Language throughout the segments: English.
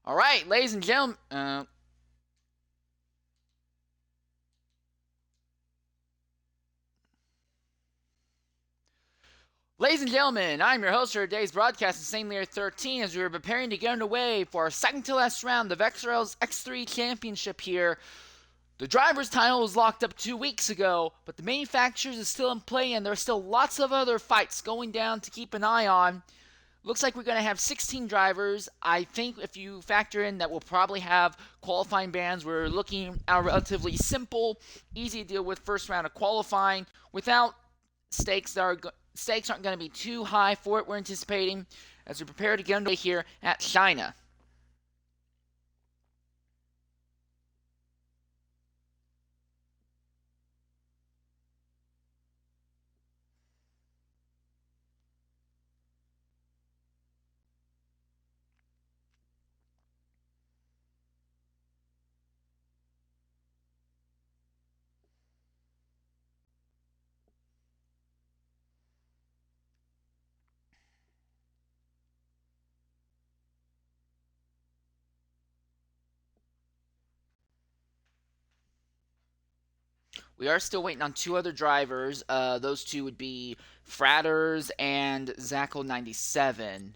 All right, ladies and gentlemen. Ladies and gentlemen, I'm your host for today's broadcast, Insanely Air 13, as we are preparing to get underway for our second to last round of XRL's X3 Championship here. The driver's title was locked up 2 weeks ago, but the manufacturers is still in play, and there are still lots of other fights going down to keep an eye on. Looks like we're going to have 16 drivers. I think if you factor in that we'll probably have qualifying bans, we're looking at a relatively simple, easy to deal with first round of qualifying without stakes aren't going to be too high for it. We're anticipating as we prepare to get underway here at China. We are still waiting on two other drivers. Those two would be Fratters and Zackle97.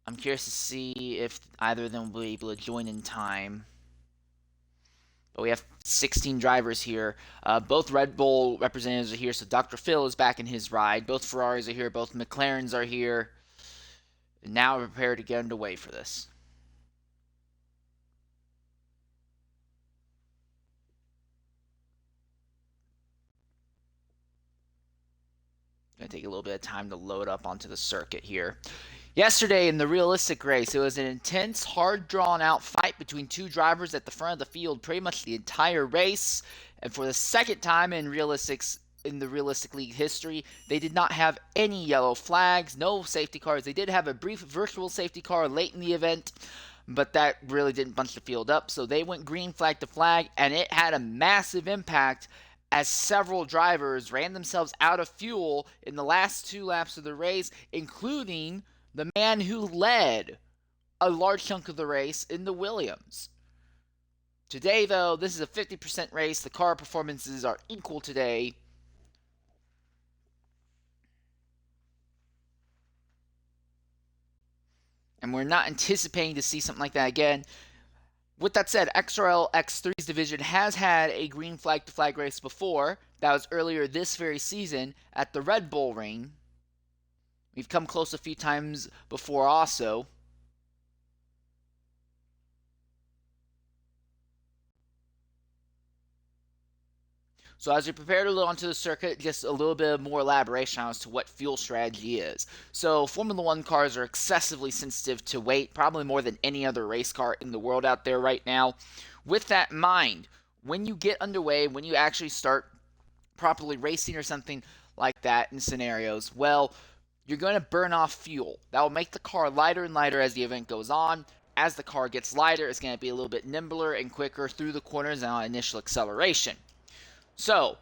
I'm curious to see if either of them will be able to join in time. But we have 16 drivers here. Both Red Bull representatives are here, so Dr. Phil is back in his ride. Both Ferraris are here. Both McLarens are here. And now we're prepared to get underway for this. Gonna take a little bit of time to load up onto the circuit here. Yesterday in the realistic race, it was an intense, hard drawn out fight between two drivers at the front of the field pretty much the entire race. And for the second time in the realistic league history, they did not have any yellow flags, no safety cars. They did have a brief virtual safety car late in the event, but that really didn't bunch the field up. So they went green flag to flag, and it had a massive impact as several drivers ran themselves out of fuel in the last two laps of the race, including the man who led a large chunk of the race in the Williams. Today, though, this is a 50% race. The car performances are equal today. And we're not anticipating to see something like that again. With that said, XRL X3's division has had a green flag to flag race before. That was earlier this very season at the Red Bull Ring. We've come close a few times before also. So as we prepare to load onto the circuit, just a little bit more elaboration as to what fuel strategy is. So Formula One cars are excessively sensitive to weight, probably more than any other race car in the world out there right now. With that in mind, when you get underway, when you actually start properly racing or something like that in scenarios, well, you're going to burn off fuel. That will make the car lighter and lighter as the event goes on. As the car gets lighter, it's going to be a little bit nimbler and quicker through the corners and on initial acceleration. So,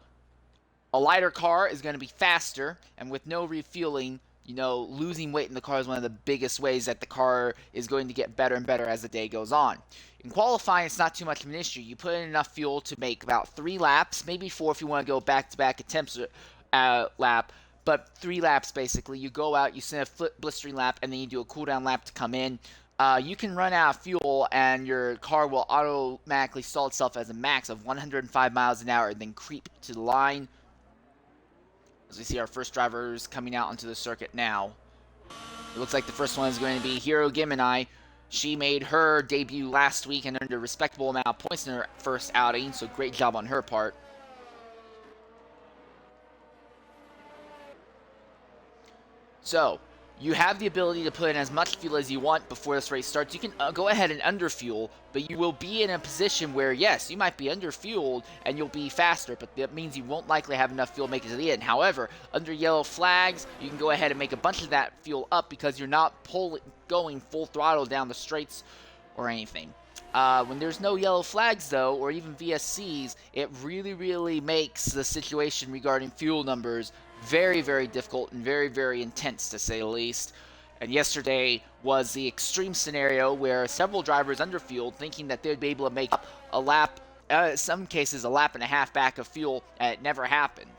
a lighter car is going to be faster, and with no refueling, losing weight in the car is one of the biggest ways that the car is going to get better and better as the day goes on. In qualifying, it's not too much of an issue. You put in enough fuel to make about 3 laps, maybe 4 if you want to go back-to-back attempts lap, but 3 laps basically. You go out, you send a blistering lap, and then you do a cooldown lap to come in. You can run out of fuel and your car will automatically stall itself as a max of 105 miles an hour and then creep to the line. As we see our first drivers coming out onto the circuit now. It looks like the first one is going to be Hiro Gemini. She made her debut last week and earned a respectable amount of points in her first outing, so great job on her part. So, you have the ability to put in as much fuel as you want before this race starts. You can go ahead and underfuel, but you will be in a position where, yes, you might be underfueled and you'll be faster, but that means you won't likely have enough fuel to make it to the end. However, under yellow flags, you can go ahead and make a bunch of that fuel up because you're not going full throttle down the straights or anything. When there's no yellow flags, though, or even VSCs, it really, really makes the situation regarding fuel numbers very, very difficult and very, very intense, to say the least. And yesterday was the extreme scenario where several drivers underfueled, thinking that they'd be able to make up a lap, in some cases a lap and a half back of fuel, and it never happened.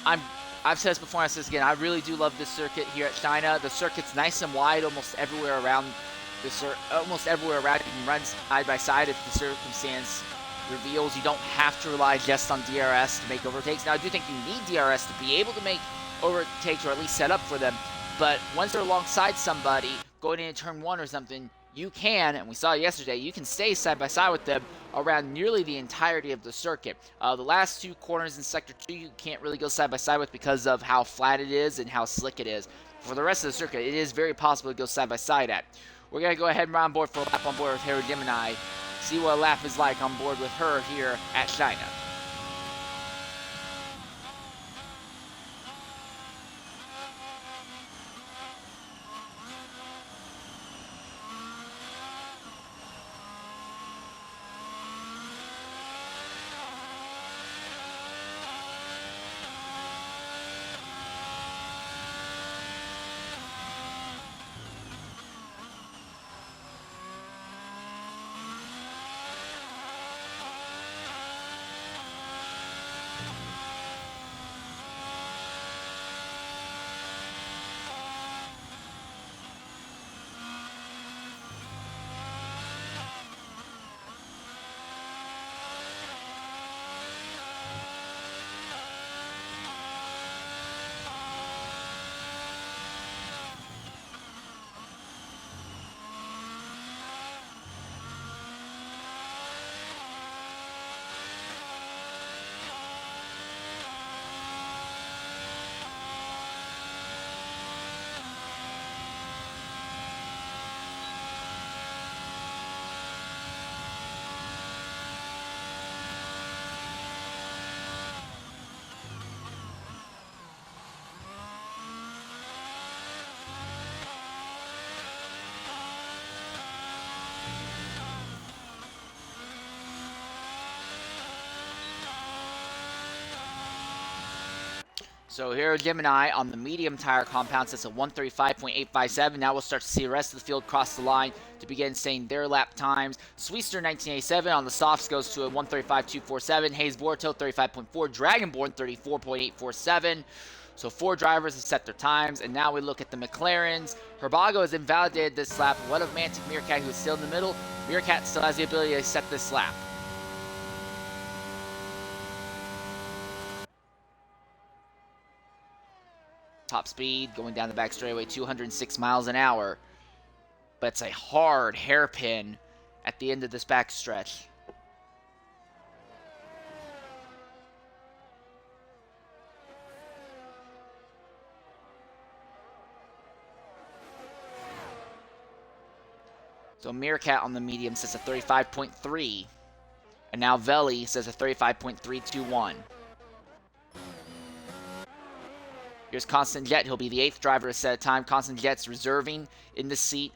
I've said this before, and I say this again, I really do love this circuit here at China. The circuit's nice and wide almost everywhere around almost everywhere around. You can run side by side if the circumstance reveals. You don't have to rely just on DRS to make overtakes. Now, I do think you need DRS to be able to make overtakes, or at least set up for them. But once they're alongside somebody, going into turn 1 or something, you can, and we saw yesterday, you can stay side by side with them around nearly the entirety of the circuit. The last 2 corners in Sector 2 you can't really go side by side with because of how flat it is and how slick it is. For the rest of the circuit, it is very possible to go side by side at. We're going to go ahead and run on board for a lap on board with Hera Gemini, see what a lap is like on board with her here at China. So here Gemini on the medium tire compound sets at 135.857. Now we'll start to see the rest of the field cross the line to begin saying their lap times. Sweester 1987 on the softs goes to a 135.247. Hayes Borto 35.4. Dragonborn 34.847. So 4 drivers have set their times, and now we look at the McLarens. Herbago has invalidated this lap. What of Mantic Meerkat, who is still in the middle? Meerkat still has the ability to set this lap. Top speed going down the back straightaway, 206 miles an hour. But it's a hard hairpin at the end of this back stretch. So Meerkat on the medium says a 35.3. And now Veli says a 35.321. Here's Constant Jet. He'll be the 8th driver to set a time. Constant Jet's reserving in the seat.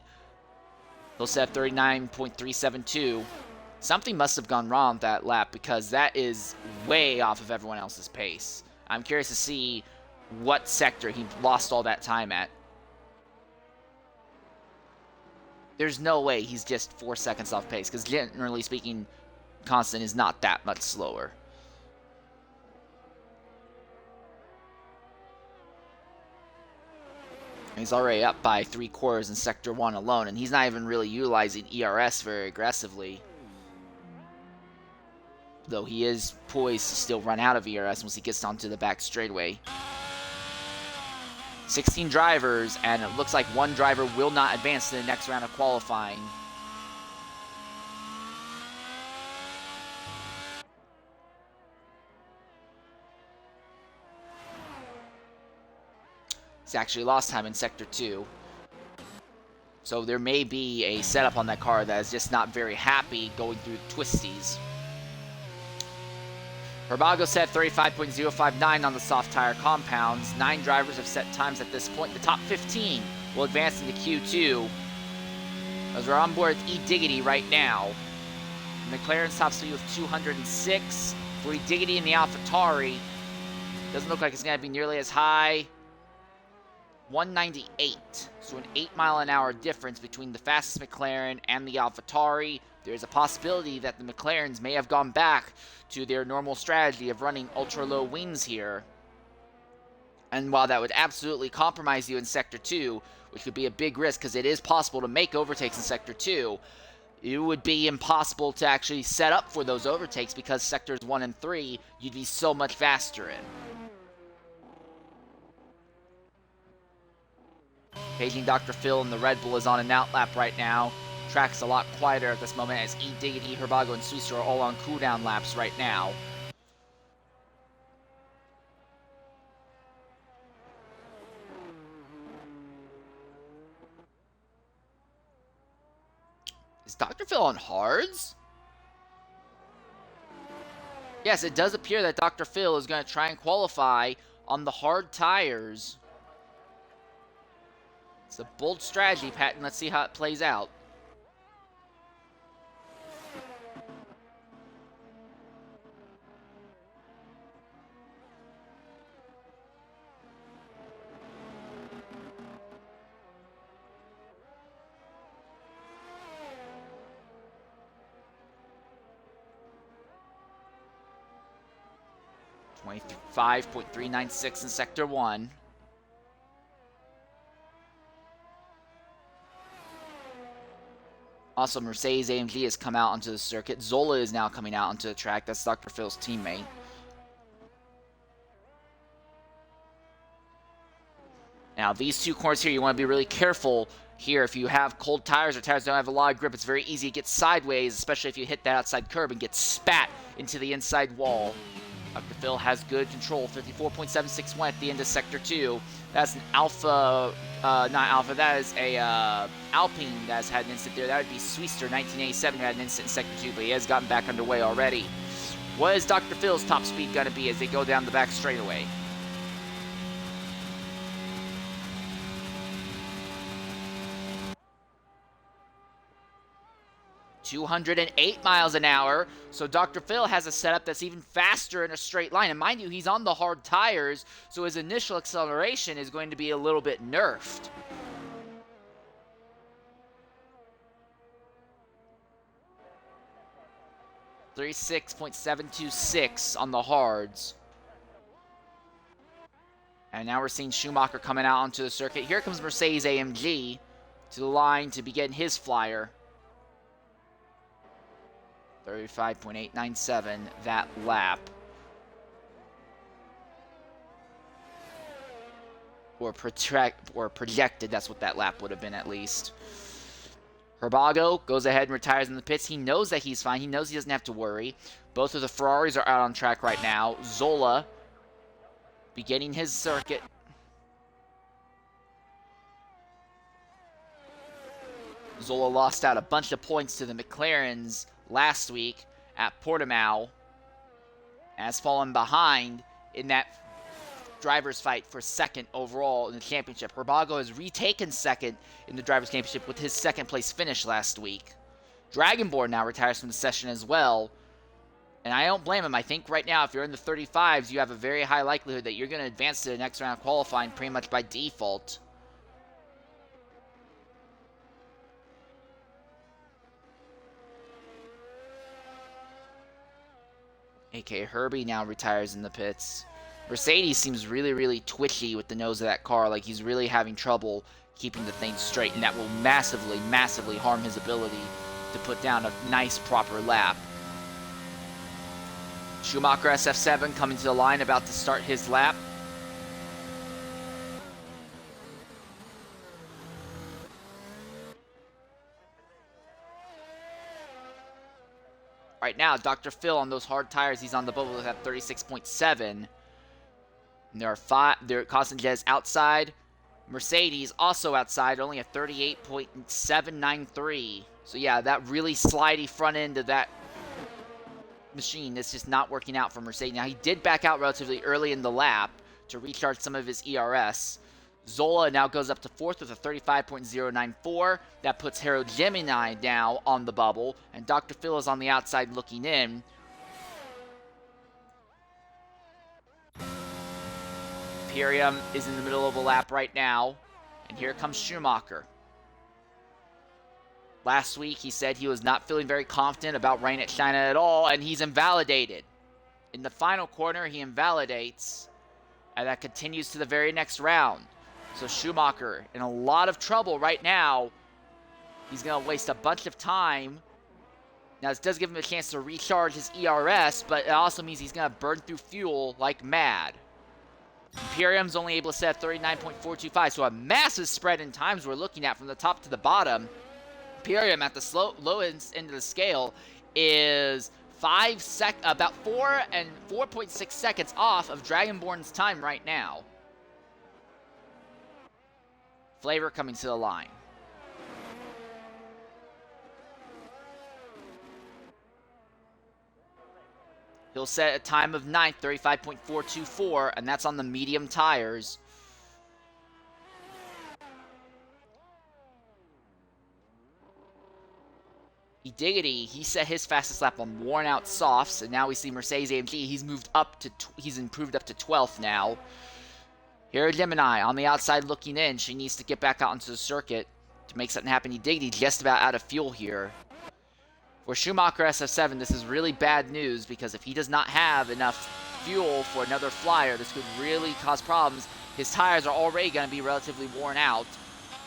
He'll set 39.372. Something must have gone wrong with that lap, because that is way off of everyone else's pace. I'm curious to see what sector he lost all that time at. There's no way he's just 4 seconds off pace, because generally speaking, Constant is not that much slower. He's already up by 3/4 in Sector 1 alone, and he's not even really utilizing ERS very aggressively. Though he is poised to still run out of ERS once he gets onto the back straightaway. 16 drivers, and it looks like 1 driver will not advance to the next round of qualifying. He's actually lost time in Sector 2. So there may be a setup on that car that is just not very happy going through twisties. Herbago set 35.059 on the soft tire compounds. 9 drivers have set times at this point. The top 15 will advance into Q2. As we're on board with E-Diggity right now. McLaren's top speed with 206. For E-Diggity in the AlphaTauri, Doesn't look like it's going to be nearly as high. 198. So an 8-mile-an-hour difference between the fastest McLaren and the AlphaTauri. There's a possibility that the McLarens may have gone back to their normal strategy of running ultra-low wings here. And while that would absolutely compromise you in Sector 2, which would be a big risk because it is possible to make overtakes in Sector 2, it would be impossible to actually set up for those overtakes because Sectors 1 and 3 you'd be so much faster in. Paging Dr. Phil and the Red Bull is on an outlap right now. Track's a lot quieter at this moment as E-Diggity, Herbago, and Swister are all on cooldown laps right now. Is Dr. Phil on hards? Yes, it does appear that Dr. Phil is going to try and qualify on the hard tires. It's a bold strategy, Patton. Let's see how it plays out. .396 in Sector 1. Also, Mercedes AMG has come out onto the circuit. Zola is now coming out onto the track. That's Dr. Phil's teammate. Now, these two corners here, you want to be really careful here. If you have cold tires or tires that don't have a lot of grip, it's very easy to get sideways, especially if you hit that outside curb and get spat into the inside wall. Dr. Phil has good control, 54.761 at the end of Sector 2. That's an Alpha, not Alpha, that is a Alpine that's had an incident there. That would be Swister, 1987, who had an incident in Sector 2, but he has gotten back underway already. What is Dr. Phil's top speed going to be as they go down the back straightaway? .208 miles an hour. So Dr. Phil has a setup that's even faster in a straight line. And mind you, he's on the hard tires, so his initial acceleration is going to be a little bit nerfed. .36.726 on the hards. And now we're seeing Schumacher coming out onto the circuit. Here comes Mercedes AMG to the line to begin his flyer. 35.897 that lap. Or projected, that's what that lap would have been at least. Herbago goes ahead and retires in the pits. He knows that he's fine. He knows he doesn't have to worry. Both of the Ferraris are out on track right now. Zola beginning his circuit. Zola lost out a bunch of points to the McLarens last week at Portimao, has fallen behind in that driver's fight for second overall in the championship. Herbago has retaken second in the driver's championship with his second place finish last week. Dragonborn now retires from the session as well, and I don't blame him. I think right now if you're in the 35s, you have a very high likelihood that you're going to advance to the next round of qualifying pretty much by default. A.K. Herbie now retires in the pits. Mercedes seems really, really twitchy with the nose of that car. Like he's really having trouble keeping the thing straight, and that will massively, massively harm his ability to put down a nice, proper lap. Schumacher SF7 coming to the line, about to start his lap. Right now, Dr. Phil on those hard tires, he's on the bubble at 36.7. And there are Costinges outside. Mercedes also outside, only a 38.793. So yeah, that really slidey front end of that machine is just not working out for Mercedes. Now, he did back out relatively early in the lap to recharge some of his ERS. Zola now goes up to fourth with a 35.094. That puts Harold Gemini now on the bubble, and Dr. Phil is on the outside looking in. Imperium is in the middle of a lap right now. And here comes Schumacher. Last week, he said he was not feeling very confident about running at China at all, and he's invalidated. In the final corner, he invalidates, and that continues to the very next round. So Schumacher in a lot of trouble right now. He's going to waste a bunch of time. Now, this does give him a chance to recharge his ERS, but it also means he's going to burn through fuel like mad. Imperium's only able to set 39.425, so a massive spread in times we're looking at from the top to the bottom. Imperium at the low end of the scale is about 4 and 4.6 seconds off of Dragonborn's time right now. Flavor coming to the line. He'll set a time of 9th, 35.424, and that's on the medium tires. Diggity, he set his fastest lap on worn out softs, and now we see Mercedes AMG. He's improved up to 12th now. Here, Gemini on the outside looking in. She needs to get back out onto the circuit to make something happen. Diggity just about out of fuel here. For Schumacher SF7, this is really bad news because if he does not have enough fuel for another flyer, this could really cause problems. His tires are already going to be relatively worn out,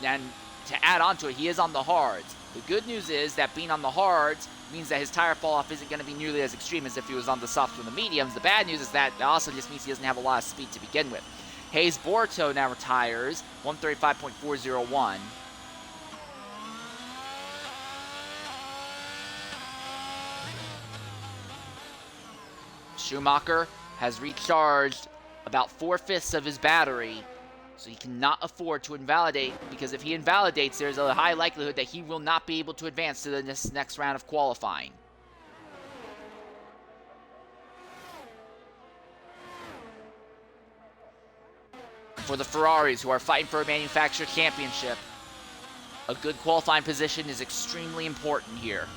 and to add on to it, he is on the hards. The good news is that being on the hards means that his tire fall off isn't going to be nearly as extreme as if he was on the softs or the mediums. The bad news is that it also just means he doesn't have a lot of speed to begin with. Hayes Borto now retires, 135.401. Schumacher has recharged about 4/5 of his battery, so he cannot afford to invalidate, because if he invalidates, there's a high likelihood that he will not be able to advance to the next round of qualifying. For the Ferraris, who are fighting for a manufacturer championship, a good qualifying position is extremely important here.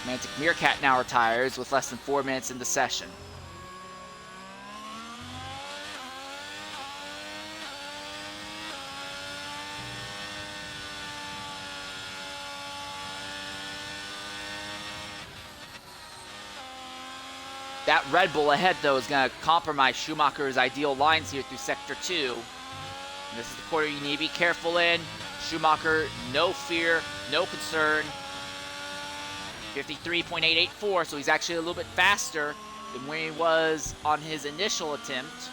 Romantic Meerkat now retires with less than 4 minutes in the session. That Red Bull ahead, though, is going to compromise Schumacher's ideal lines here through Sector 2. And this is the quarter you need to be careful in. Schumacher, no fear, no concern. 53.884, so he's actually a little bit faster than where he was on his initial attempt.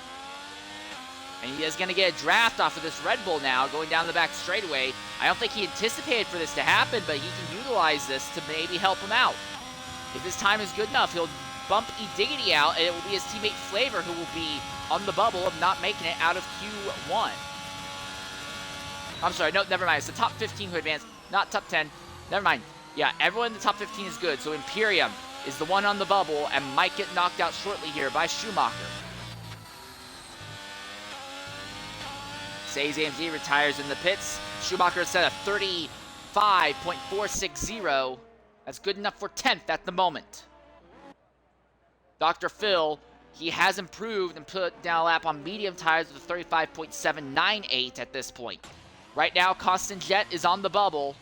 And he is going to get a draft off of this Red Bull now, going down the back straightaway. I don't think he anticipated for this to happen, but he can utilize this to maybe help him out. If his time is good enough, he'll bump Diggity out, and it will be his teammate Flavor who will be on the bubble of not making it out of Q1. I'm sorry, no, never mind. It's the top 15 who advance, not top 10. Never mind. Yeah, everyone in the top 15 is good. So Imperium is the one on the bubble and might get knocked out shortly here by Schumacher. Mercedes AMG retires in the pits. Schumacher set a 35.460. That's good enough for 10th at the moment. Dr. Phil, he has improved and put down a lap on medium tires with a 35.798 at this point. Right now, Constant Jet is on the bubble.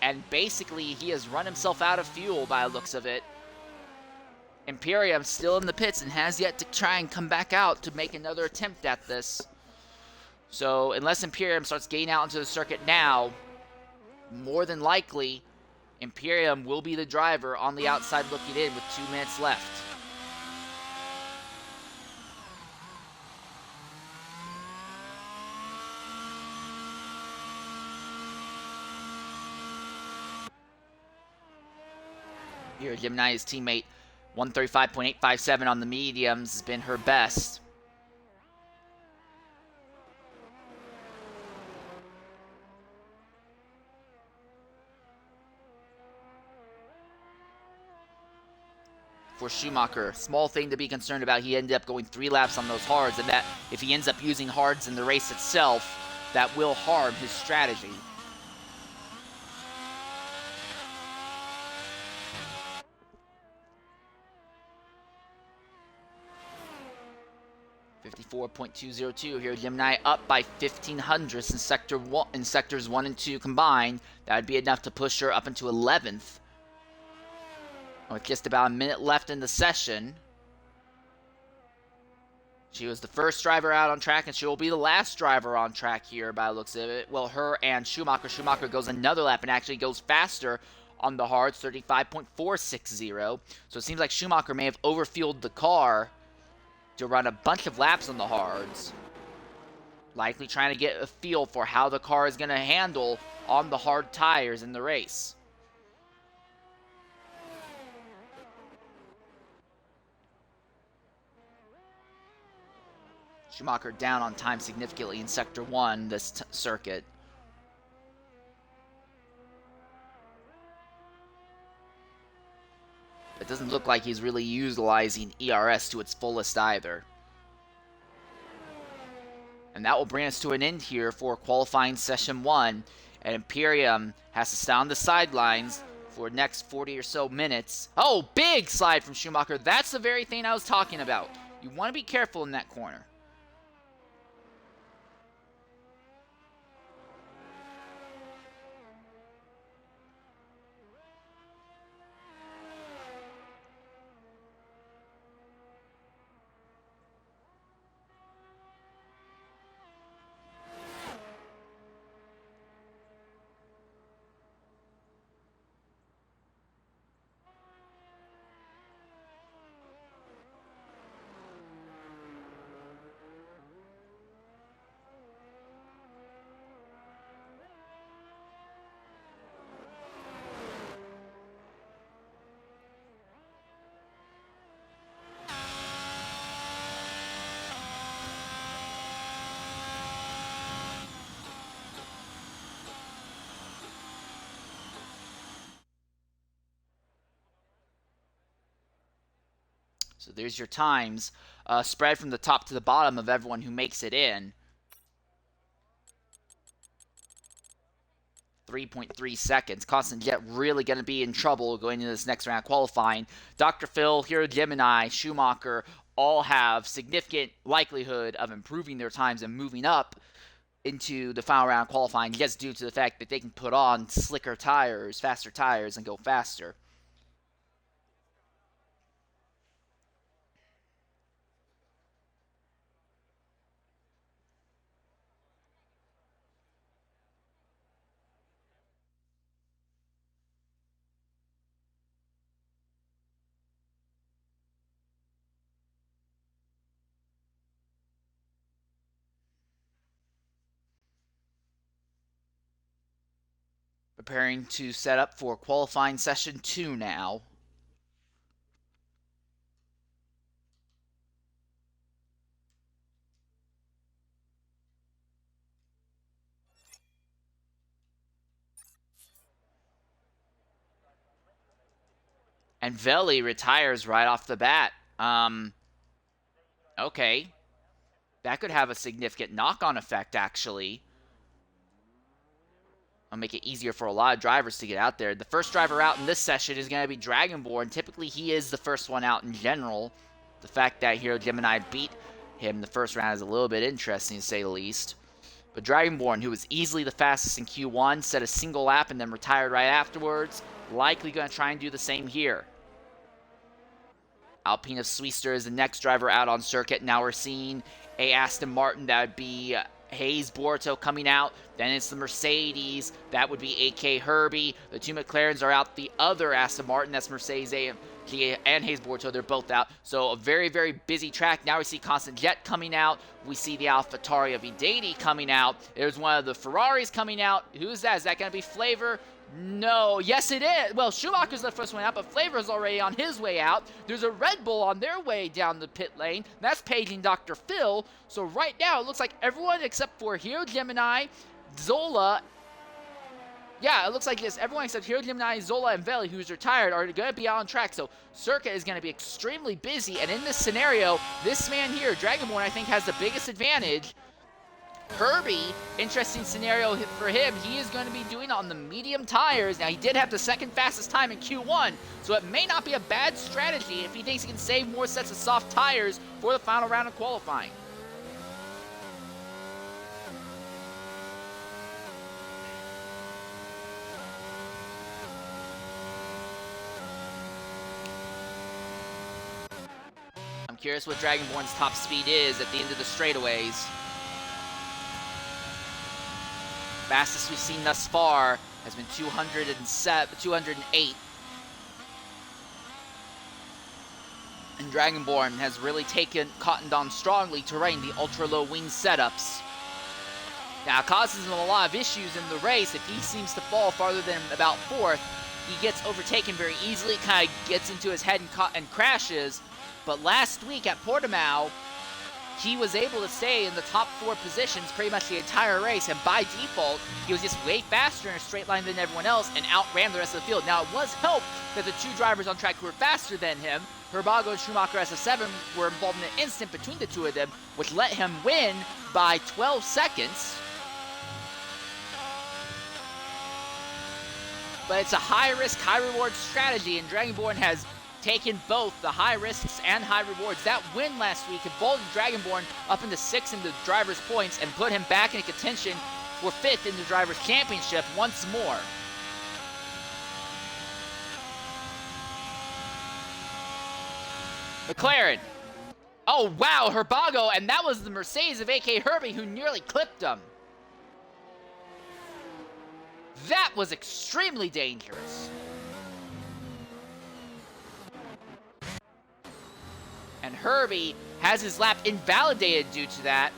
And basically, he has run himself out of fuel by the looks of it. Imperium still in the pits and has yet to try and come back out to make another attempt at this. So, unless Imperium starts getting out into the circuit now, more than likely, Imperium will be the driver on the outside looking in with 2 minutes left. Here, Gemini's teammate, 135.857 on the mediums, has been her best. For Schumacher, small thing to be concerned about, he ended up going 3 laps on those hards, and that if he ends up using hards in the race itself, that will harm his strategy. .202 here. Gemini up by 1,500 in sectors 1 and 2 combined. That would be enough to push her up into 11th. With just about a minute left in the session. She was the first driver out on track, and she will be the last driver on track here by the looks of it. Well, her and Schumacher. Schumacher goes another lap and actually goes faster on the hards, 35.460. So it seems like Schumacher may have overfueled the car to run a bunch of laps on the hards. Likely trying to get a feel for how the car is going to handle on the hard tires in the race. Schumacher down on time significantly in Sector 1 this circuit. It doesn't look like he's really utilizing ERS to its fullest either. And that will bring us to an end here for qualifying session 1. And Imperium has to stay on the sidelines for the next 40 or so minutes. Oh, big slide from Schumacher. That's the very thing I was talking about. You want to be careful in that corner. So there's your times spread from the top to the bottom of everyone who makes it in. 3.3 seconds. Constant Jet really going to be in trouble going into this next round of qualifying. Dr. Phil, Hero Gemini, Schumacher all have significant likelihood of improving their times and moving up into the final round of qualifying just due to the fact that they can put on slicker tires, faster tires, and go faster. Preparing to set up for qualifying session 2 now. And Veli retires right off the bat. Okay. That could have a significant knock-on effect, actually. I'll make it easier for a lot of drivers to get out there. The first driver out in this session is going to be Dragonborn. Typically, he is the first one out in general. The fact that Hero Gemini beat him the first round is a little bit interesting, to say the least. But Dragonborn, who was easily the fastest in Q1, set a single lap and then retired right afterwards. Likely going to try and do the same here. Alpine of Sweister is the next driver out on circuit. Now we're seeing a Aston Martin. That would be Hayes Borto coming out. Then it's the Mercedes. That would be AK Herbie. The two McLarens are out. The other Aston Martin, that's Mercedes AMG and Hayes Borto. They're both out. So a very, very busy track. Now we see Constant Jet coming out. We see the AlphaTauri of Idati coming out. There's one of the Ferraris coming out. Who's that? Is that going to be Flavor? No, yes it is. Well, Schumacher's the first one out, but Flavor's already on his way out. There's a Red Bull on their way down the pit lane. That's paging Dr. Phil. So right now, it looks like everyone except for Hero Gemini, Zola. Yeah, it looks like this. Everyone except Hero Gemini, Zola, and Veli, who's retired, are going to be out on track. So circuit is going to be extremely busy. And in this scenario, this man here, Dragonborn, I think has the biggest advantage. Herbie, interesting scenario for him. He is going to be doing it on the medium tires. Now, he did have the second fastest time in Q1, so it may not be a bad strategy if he thinks he can save more sets of soft tires for the final round of qualifying. I'm curious what Dragonborn's top speed is at the end of the straightaways. Fastest we've seen thus far has been 208. And Dragonborn has really cottoned on strongly to rain the ultra-low wing setups. Now, it causes him a lot of issues in the race. If he seems to fall farther than about 4th, he gets overtaken very easily, kind of gets into his head and crashes. But last week at Portimao, he was able to stay in the top 4 positions pretty much the entire race, and by default, he was just way faster in a straight line than everyone else and outran the rest of the field. Now, it was helped that the 2 drivers on track who were faster than him, Herbago and Schumacher SF7, were involved in an instant between the 2 of them, which let him win by 12 seconds. But it's a high-risk, high-reward strategy, and Dragonborn has taken both the high risks and high rewards. That win last week had vaulted Dragonborn up into 6th in the driver's points and put him back into contention for 5th in the driver's championship once more. McLaren. Oh, wow, Herbago, and that was the Mercedes of AK Herbie who nearly clipped him. That was extremely dangerous. And Herbie has his lap invalidated due to that.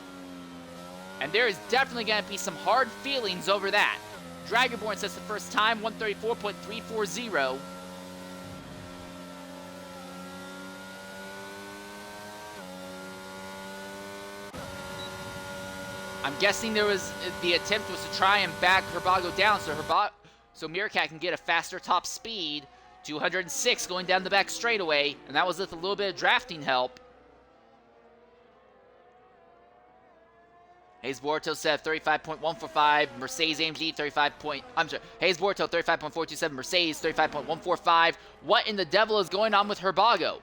And there is definitely going to be some hard feelings over that. Dragonborn sets the first time, 134.340. I'm guessing the attempt was to try and back Herbago down so Meerkat can get a faster top speed. 206 going down the back straightaway, and that was with a little bit of drafting help. Hayes Borto said 35.145, Mercedes AMG Hayes Borto 35.427, Mercedes 35.145. What in the devil is going on with Herbago?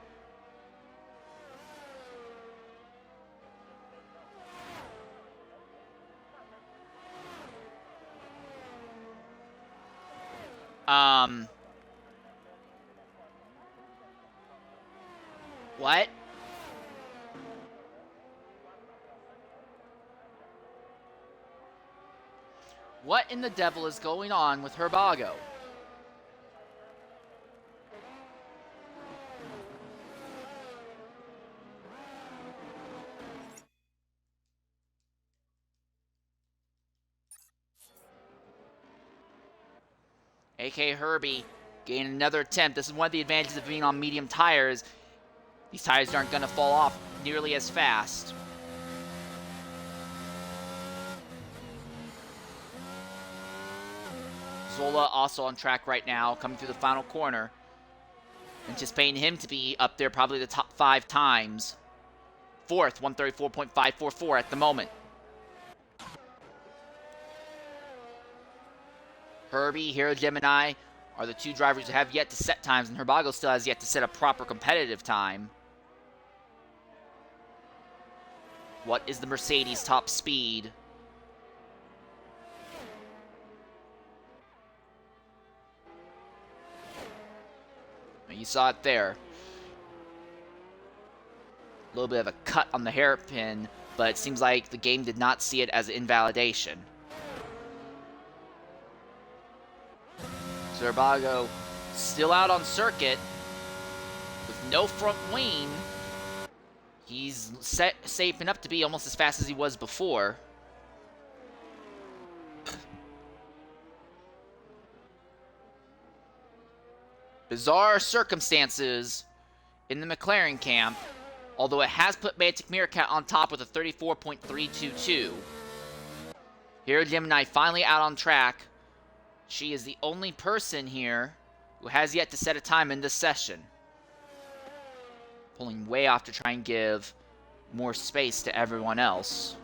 What? What in the devil is going on with Herbago? AK Herbie gain another attempt. This is one of the advantages of being on medium tires. These tires aren't going to fall off nearly as fast. Zola also on track right now, coming through the final corner. Anticipating him to be up there probably the top 5 times. 4th, 134.544 at the moment. Herbie, Hero Gemini are the 2 drivers who have yet to set times, and Herbago still has yet to set a proper competitive time. What is the Mercedes top speed? You saw it there. A little bit of a cut on the hairpin, but it seems like the game did not see it as invalidation. Herbago still out on circuit with no front wing. He's shaping up to be almost as fast as he was before. Bizarre circumstances in the McLaren camp, although it has put Mantic Meerkat on top with a 34.322. Hero Gemini finally out on track. She is the only person here who has yet to set a time in this session. Pulling way off to try and give more space to everyone else.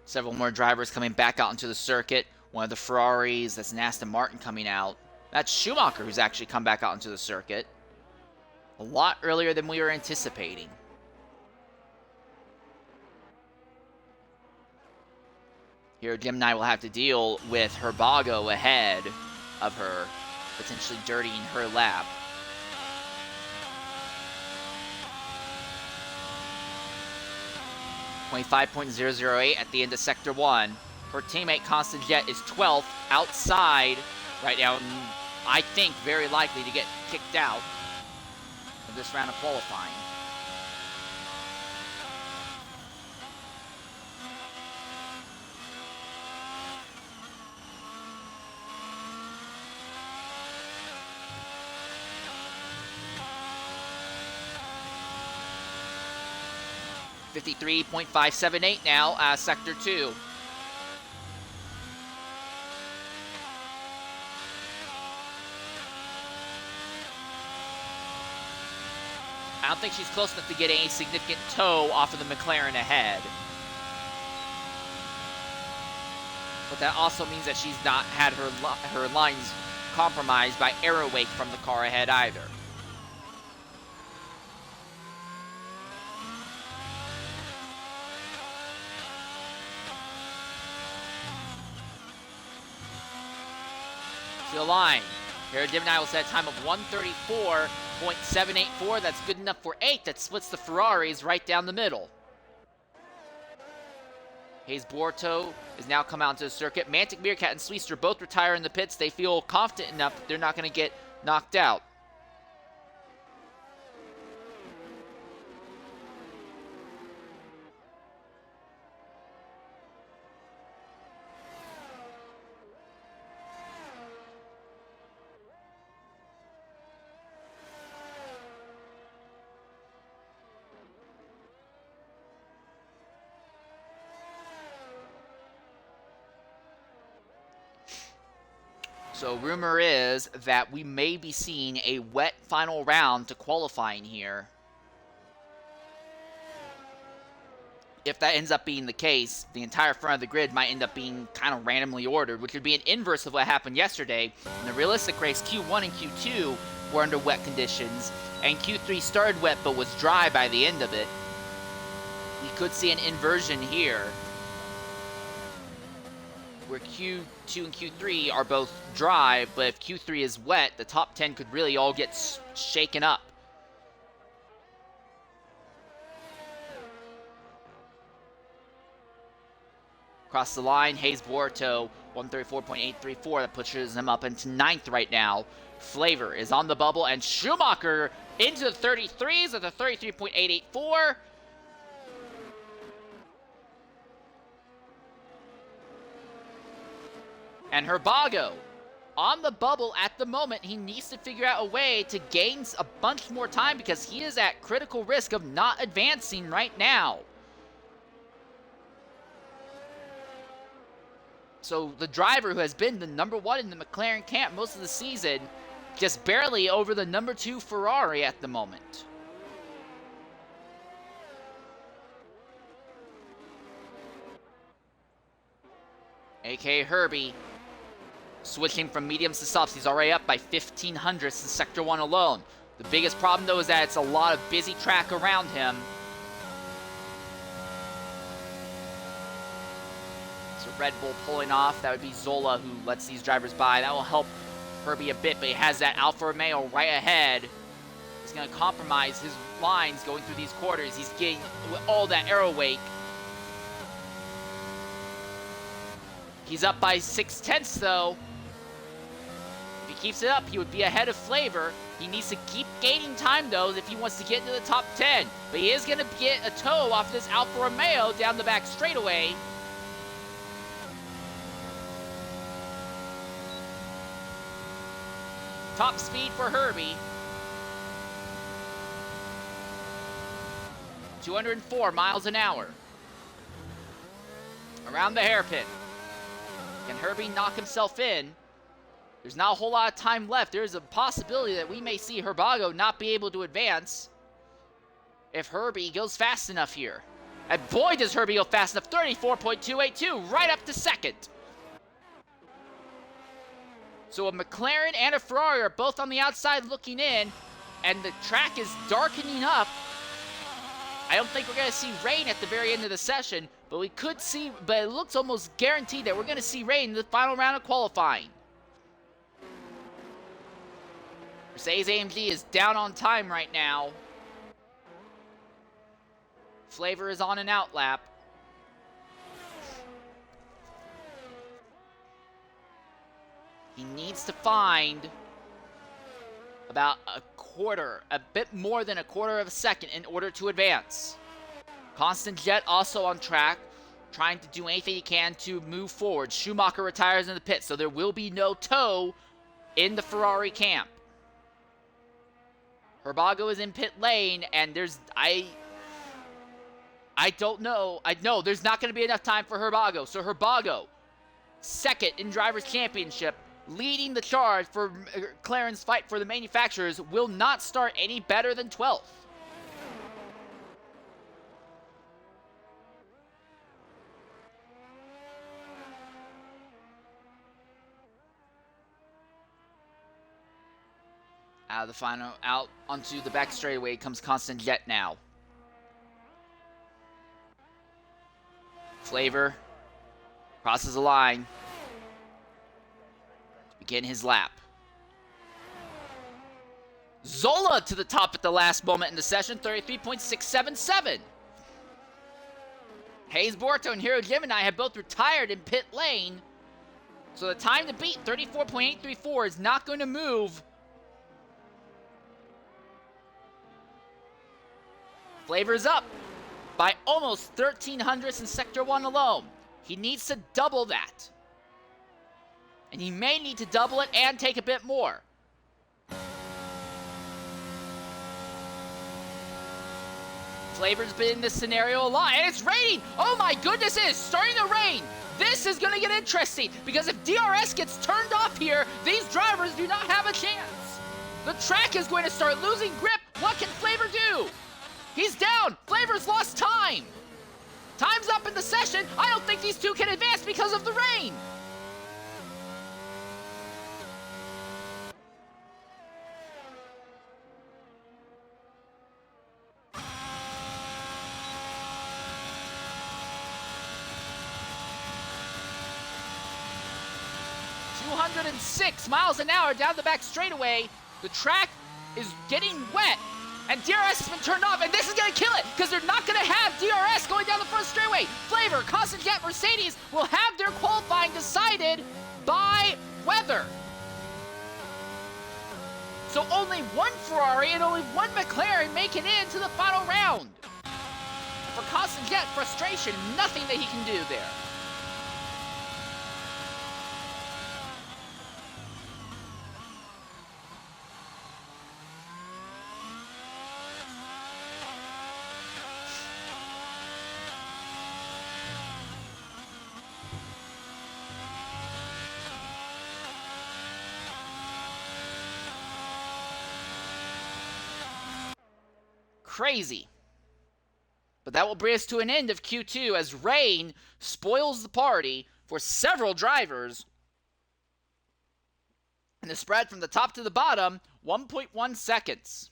Several more drivers coming back out into the circuit. One of the Ferraris, that's an Aston Martin coming out. That's Schumacher who's actually come back out into the circuit. A lot earlier than we were anticipating. Here, Gemini will have to deal with Herbago ahead of her, potentially dirtying her lap. .5.008 at the end of Sector 1. Her teammate Constant Jet is 12th outside right now, and I think very likely to get kicked out of this round of qualifying. .578 now, Sector 2. I don't think she's close enough to get any significant tow off of the McLaren ahead. But that also means that she's not had her lines compromised by aero wake from the car ahead either. To the line. Here, Gemini will set a time of 1:34.784. That's good enough for 8. That splits the Ferraris right down the middle. Hayes Borto has now come out into the circuit. Mantic Meerkat and Sweester both retire in the pits. They feel confident enough that they're not going to get knocked out. So rumor is that we may be seeing a wet final round to qualifying here. If that ends up being the case, the entire front of the grid might end up being kind of randomly ordered, which would be an inverse of what happened yesterday. In the realistic race, Q1 and Q2 were under wet conditions, and Q3 started wet but was dry by the end of it. We could see an inversion here, where Q2 and Q3 are both dry, but if Q3 is wet, the top 10 could really all get shaken up. Across the line, Hayes Borto, 134.834. That pushes him up into 9th right now. Flavor is on the bubble, and Schumacher into the 33s at the 33.884. And Herbago on the bubble at the moment. He needs to figure out a way to gain a bunch more time because he is at critical risk of not advancing right now. So the driver who has been the #1 in the McLaren camp most of the season, just barely over the #2 Ferrari at the moment. A.K.A. Herbie, switching from mediums to softs. He's already up by 1,500 in Sector 1 alone. The biggest problem, though, is that it's a lot of busy track around him. So Red Bull pulling off. That would be Zola who lets these drivers by. That will help Herbie a bit, but he has that Alfa Romeo right ahead. He's going to compromise his lines going through these quarters. He's getting all that aero wake. He's up by 6/10, though. If he keeps it up, he would be ahead of Flavor. He needs to keep gaining time, though, if he wants to get into the top 10. But he is going to get a tow off this Alfa Romeo down the back straightaway. Top speed for Herbie. 204 miles an hour. Around the hairpin. Can Herbie knock himself in? There's not a whole lot of time left. There's a possibility that we may see Herbago not be able to advance if Herbie goes fast enough here. And boy, does Herbie go fast enough. 34.282, right up to second. So a McLaren and a Ferrari are both on the outside looking in, and the track is darkening up. I don't think we're going to see rain at the very end of the session, but we could see, but it looks almost guaranteed that we're going to see rain in the final round of qualifying. Mercedes-AMG is down on time right now. Flavor is on an out lap. He needs to find about a bit more than a quarter of a second in order to advance. Constant Jet also on track, trying to do anything he can to move forward. Schumacher retires in the pit, so there will be no tow in the Ferrari camp. Herbago is in pit lane, and I don't know. I know there's not going to be enough time for Herbago. So Herbago, second in Drivers' Championship, leading the charge for McLaren's fight for the manufacturers, will not start any better than 12th. Out of the final, out onto the back straightaway comes Constant Jet now. Flavor crosses the line to begin his lap. Zola to the top at the last moment in the session, 33.677. Hayes Borto and Hiro Gemini have both retired in pit lane, so the time to beat, 34.834, is not going to move. Flavor's up by almost 13 hundredths in Sector 1 alone. He needs to double that. And he may need to double it and take a bit more. Flavor's been in this scenario a lot, and it's raining! Oh my goodness, it is starting to rain! This is going to get interesting, because if DRS gets turned off here, these drivers do not have a chance. The track is going to start losing grip. What can Flavor do? He's down! Flavor's lost time! Time's up in the session. I don't think these two can advance because of the rain. .206 mph down the back straightaway. The track is getting wet, and DRS has been turned off, and this is going to kill it, because they're not going to have DRS going down the front straightaway. Flavor, Constant Jet, Mercedes will have their qualifying decided by weather. So only one Ferrari and only one McLaren make it into the final round. For Constant Jet, frustration, nothing that he can do there. Crazy. But that will bring us to an end of Q2 as rain spoils the party for several drivers. And the spread from the top to the bottom, 1.1 seconds.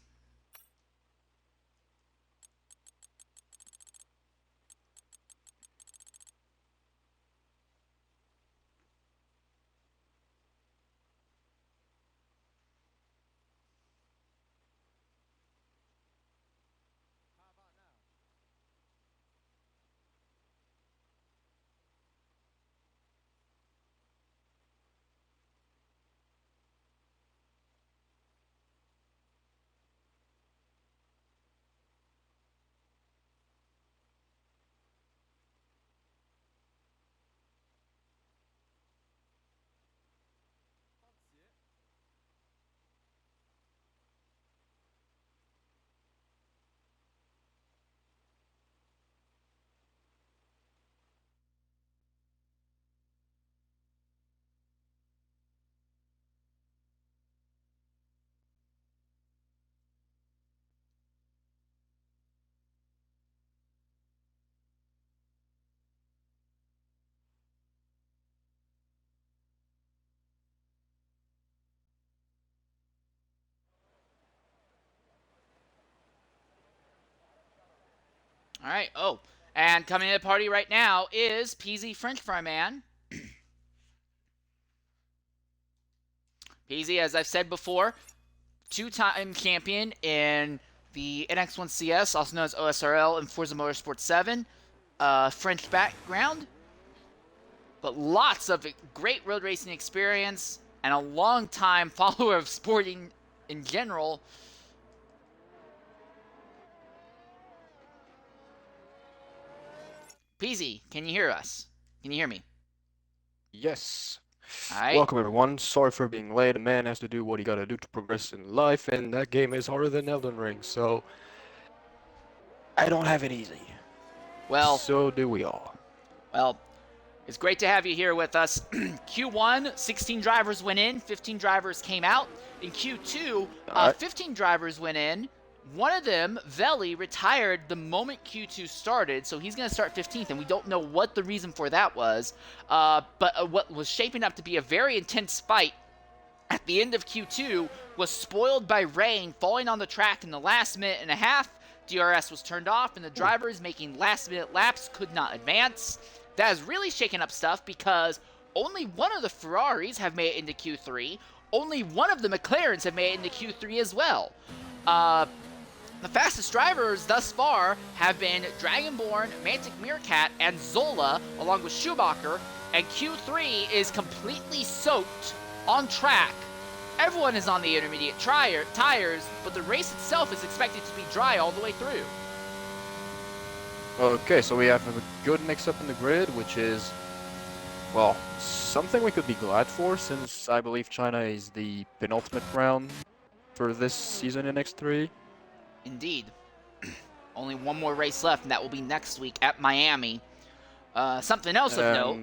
All right. Oh, and coming to the party right now is PZ French Fry Man. PZ, as I've said before, two-time champion in the NX1CS, also known as OSRL, and Forza Motorsport 7. French background, but lots of great road racing experience and a long-time follower of sporting in general. PZ, can you hear us? Can you hear me? Yes. All right. Welcome everyone. Sorry for being late. A man has to do what he gotta do to progress in life, and that game is harder than Elden Ring, so I don't have it easy. Well, So do we all. well, it's great to have you here with us. Q1, 16 drivers went in, 15 drivers came out. In Q2, Alright. 15 drivers went in. One of them, Veli, retired the moment Q2 started, so he's going to start 15th, and we don't know what the reason for that was. But what was shaping up to be a very intense fight at the end of Q2 was spoiled by rain falling on the track in the last minute and a half. DRS was turned off, and the drivers making last-minute laps could not advance. That has really shaken up stuff because only one of the Ferraris have made it into Q3. Only one of the McLarens have made it into Q3 as well. The fastest drivers thus far have been Dragonborn, Mantic Meerkat, and Zola, along with Schumacher, and Q3 is completely soaked on track. Everyone is on the intermediate tires, but the race itself is expected to be dry all the way through. Okay, so we have a good mix-up in the grid, which is, well, something we could be glad for, since I believe China is the penultimate round for this season in X3. Indeed. Only one more race left, and that will be next week at Miami. Something else of note.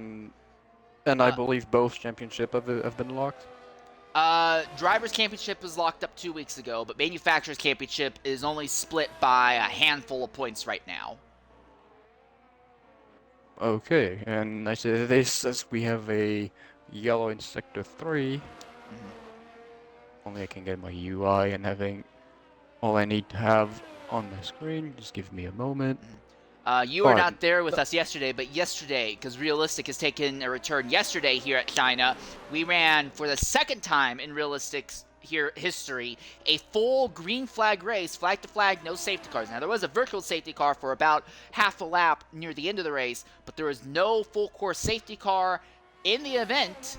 And I believe both championship have been locked. Drivers' Championship was locked up 2 weeks ago, but Manufacturers' Championship is only split by a handful of points right now. Okay, and I say this as we have a yellow in Sector 3. Only I can get my UI and having all I need to have on my screen. Just give me a moment. You were not there with us yesterday, but yesterday, because Realistic has taken a return yesterday here at China, we ran for the second time in Realistic's history a full green flag race, flag to flag, no safety cars. Now, there was a virtual safety car for about half a lap near the end of the race, but there was no full course safety car in the event.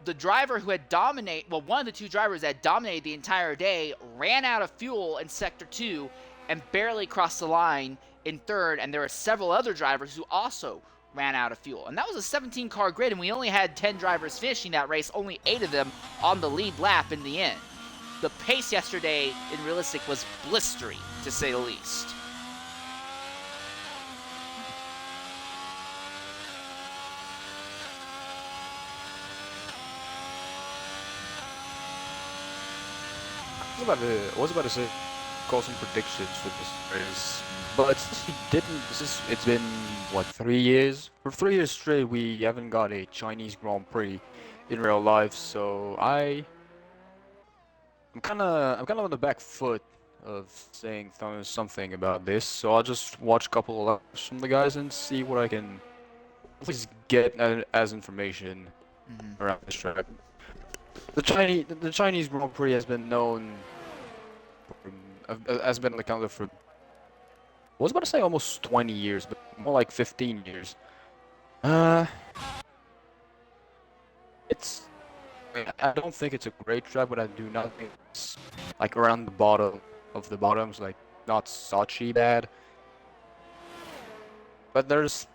The driver who had dominated, well, one of the two drivers that had dominated the entire day ran out of fuel in Sector 2 and barely crossed the line in third, and there were several other drivers who also ran out of fuel. And that was a 17-car grid, and we only had 10 drivers finishing that race, only 8 of them on the lead lap in the end. The pace yesterday in Realistic was blistery, to say the least. I was about to say, call some predictions for this race, but since we didn't, it's been, what, 3 years? For 3 years straight, we haven't got a Chinese Grand Prix in real life, so I'm kind of on the back foot of saying something about this, so I'll just watch a couple of laps from the guys and see what I can at least get as information around this track. The Chinese Grand Prix has been known, has been accounted for, I was about to say almost 20 years, but more like 15 years. It's, I don't think it's a great track, but I do not think it's like around the bottom of the bottoms, like not suchy bad. But there is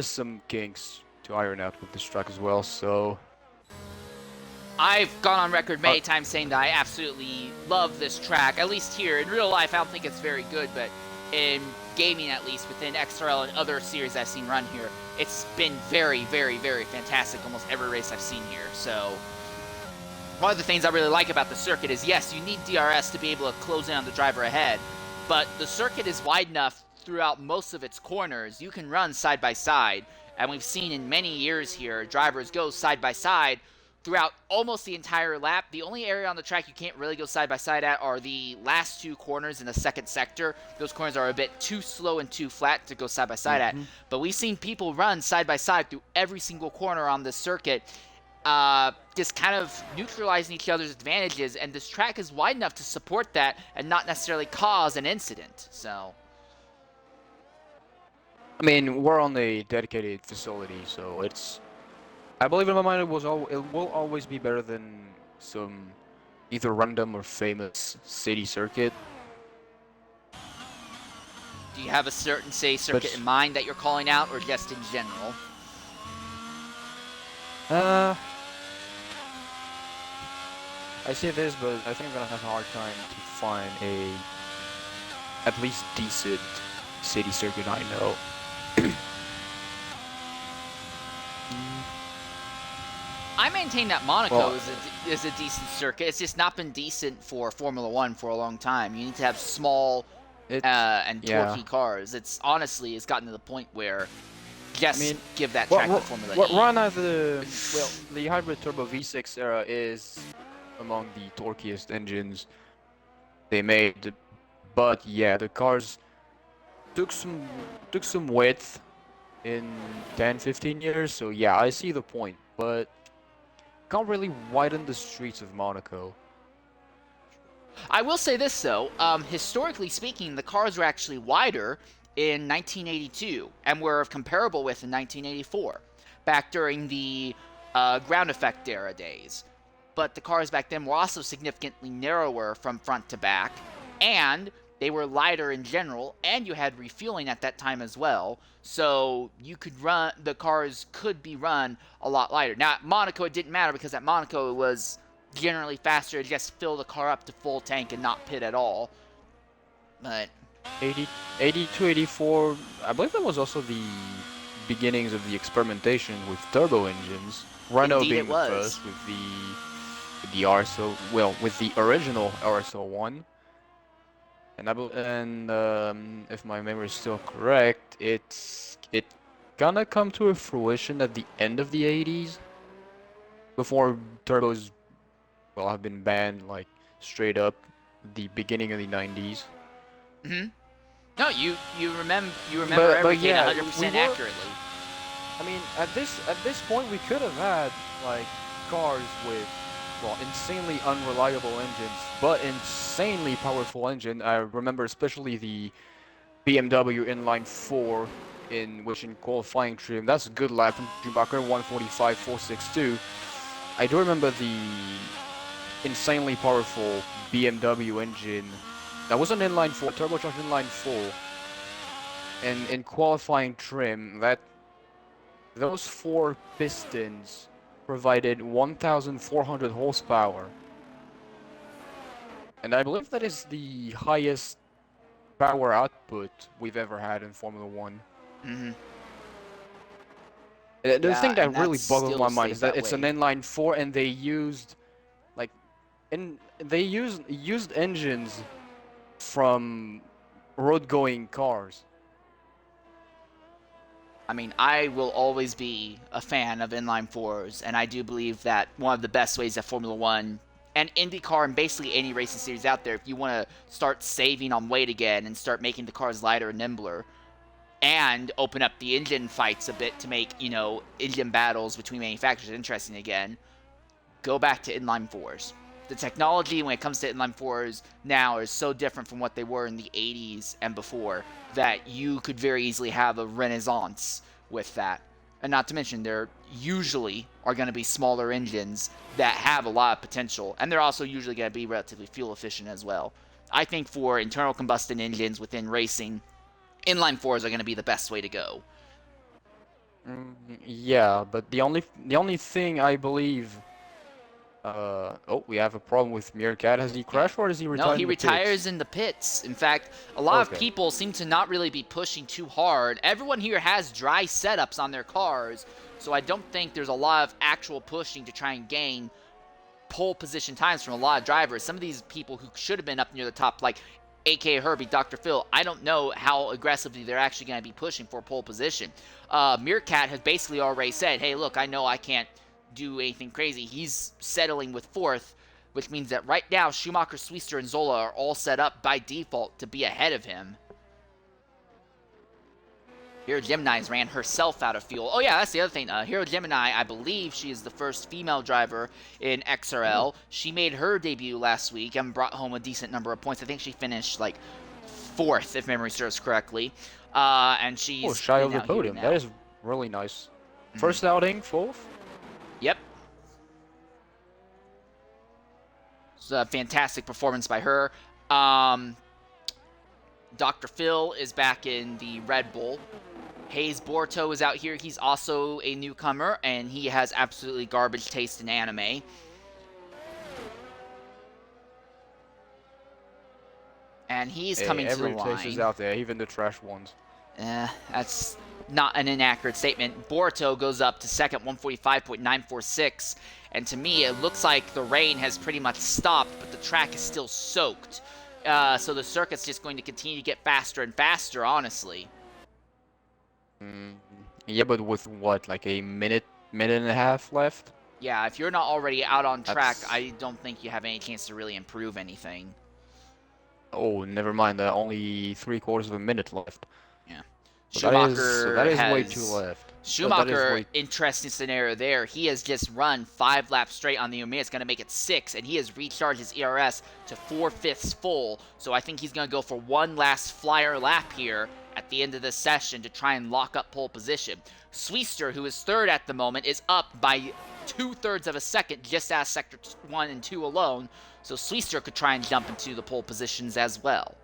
some kinks to iron out with this track as well, so I've gone on record many times saying that I absolutely love this track, at least here. In real life, I don't think it's very good, but in gaming, at least, within XRL and other series I've seen run here, it's been very, very, very fantastic almost every race I've seen here. So one of the things I really like about the circuit is, yes, you need DRS to be able to close in on the driver ahead, but the circuit is wide enough throughout most of its corners. You can run side by side, and we've seen in many years here, drivers go side by side throughout almost the entire lap. The only area on the track you can't really go side by side at are the last two corners in the second sector. Those corners are a bit too slow and too flat to go side by side at. Mm-hmm. But we've seen people run side by side through every single corner on this circuit, just kind of neutralizing each other's advantages. And this track is wide enough to support that and not necessarily cause an incident. So, I mean, we're on a dedicated facility, so it's. I believe in my mind it will always be better than some either random or famous city circuit. do you have a certain, say, circuit in mind that you're calling out, or just in general? I say this, but I think I'm gonna have a hard time to find a at least decent city circuit I know. I maintain that Monaco Well, is a decent circuit. It's just not been decent for Formula One for a long time. You need to have small it's and yeah. torquey cars. It's gotten to the point where just I mean, give that track to Formula what E. run at the hybrid turbo V6 era is among the torqueiest engines they made, but yeah, the cars took some width in 10-15 years, so yeah, I see the point, but can't really widen the streets of Monaco. I will say this though, historically speaking, the cars were actually wider in 1982 and were comparable with in 1984, back during the ground effect era days. But the cars back then were also significantly narrower from front to back, and they were lighter in general, and you had refueling at that time as well, so the cars could be run a lot lighter. Now at Monaco it didn't matter, because at Monaco it was generally faster to just fill the car up to full tank and not pit at all. But 82, 84, I believe that was also the beginnings of the experimentation with turbo engines. Renault Indeed being it the was. first with the RSO, well, with the original RSO1. And if my memory is still correct, it gonna come to a fruition at the end of the 80s, before turbos, well, have been banned like straight up the beginning of the 90s. hmm no, you remember But everything yeah, 100% we were. accurately. I mean, at this point, we could have had like cars with, well, insanely unreliable engines, but insanely powerful engine. I remember especially the BMW inline 4, in which in qualifying trim, that's a good lap from Schumacher, 145.462. I do remember the insanely powerful BMW engine. That was an inline 4, turbocharged inline 4. And in qualifying trim, those 4 pistons provided 1,400 horsepower. And I believe that is the highest power output we've ever had in Formula 1. hmm The Yeah, thing that and really that boggles my still mind stays is that that it's an way. inline 4 and they used like used engines from road-going cars. I mean, I will always be a fan of inline fours, and I do believe that one of the best ways that Formula One and IndyCar and basically any racing series out there, if you want to start saving on weight again and start making the cars lighter and nimbler, and open up the engine fights a bit to make, engine battles between manufacturers interesting again, go back to inline fours. The technology when it comes to inline fours now is so different from what they were in the 80s and before that you could very easily have a renaissance with that. And not to mention, there usually are going to be smaller engines that have a lot of potential, and they're also usually going to be relatively fuel efficient as well. I think for internal combustion engines within racing, inline fours are going to be the best way to go. Yeah, but the only thing I believe. Oh, we have a problem with Meerkat. Has he crashed or is he No, retired he in the retires pits? in the pits. In fact, a lot of Okay. people seem to not really be pushing too hard. Everyone here has dry setups on their cars, so I don't think there's a lot of actual pushing to try and gain pole position times from a lot of drivers. Some of these people who should have been up near the top, like AK Herbie, Dr. Phil, I don't know how aggressively they're actually going to be pushing for pole position. Meerkat has basically already said, hey, look, I know I can't do anything crazy. He's settling with fourth, which means that right now Schumacher, Swiester, and Zola are all set up by default to be ahead of him. Hero Gemini's ran herself out of fuel. Oh yeah, that's the other thing. Hero Gemini, I believe she is the first female driver in XRL. She made her debut last week and brought home a decent number of points. I think she finished like fourth, if memory serves correctly. And Oh, she's shy of been the out here podium. now. That is really nice. First outing, fourth. Yep. It's a fantastic performance by her. Dr. Phil is back in the Red Bull. Hayes Borto is out here. He's also a newcomer, and he has absolutely garbage taste in anime. And he's coming to the Every taste is line. out there, even the trash ones. That's not an inaccurate statement. Borto goes up to second, 145.946. And to me, it looks like the rain has pretty much stopped, but the track is still soaked. So the circuit's just going to continue to get faster and faster, honestly. Yeah, but with what, like a minute and a half left? Yeah, if you're not already out on track, That's... I don't think you have any chance to really improve anything. Oh, never mind. Only 3/4 of a minute left. Yeah. So that is way too left. That is Schumacher, way. interesting scenario there. He has just run 5 laps straight on the Umea. It's going to make it 6, and he has recharged his ERS to 4/5 full. So I think he's going to go for one last flyer lap here at the end of this session to try and lock up pole position. Swiester, who is third at the moment, is up by 2/3 of a second just as sector 1 and 2 alone. So Swiester could try and jump into the pole positions as well.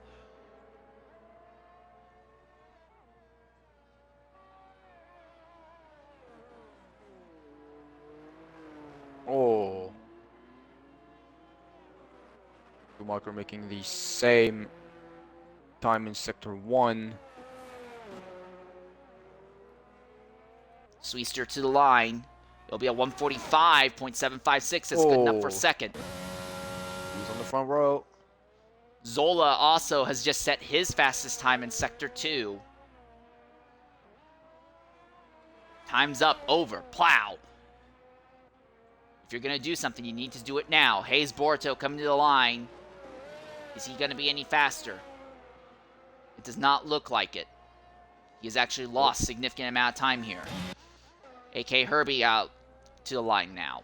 Oh. Schumacher making the same time in sector 1. Swiester to the line. It'll be a 145.756. That's good enough for second. He's on the front row. Zola also has just set his fastest time in Sector 2. Time's up. Over. Plow. If you're going to do something, you need to do it now. Hayes Borto coming to the line. Is he going to be any faster? It does not look like it. He has actually lost a significant amount of time here. AK Herbie out to the line now.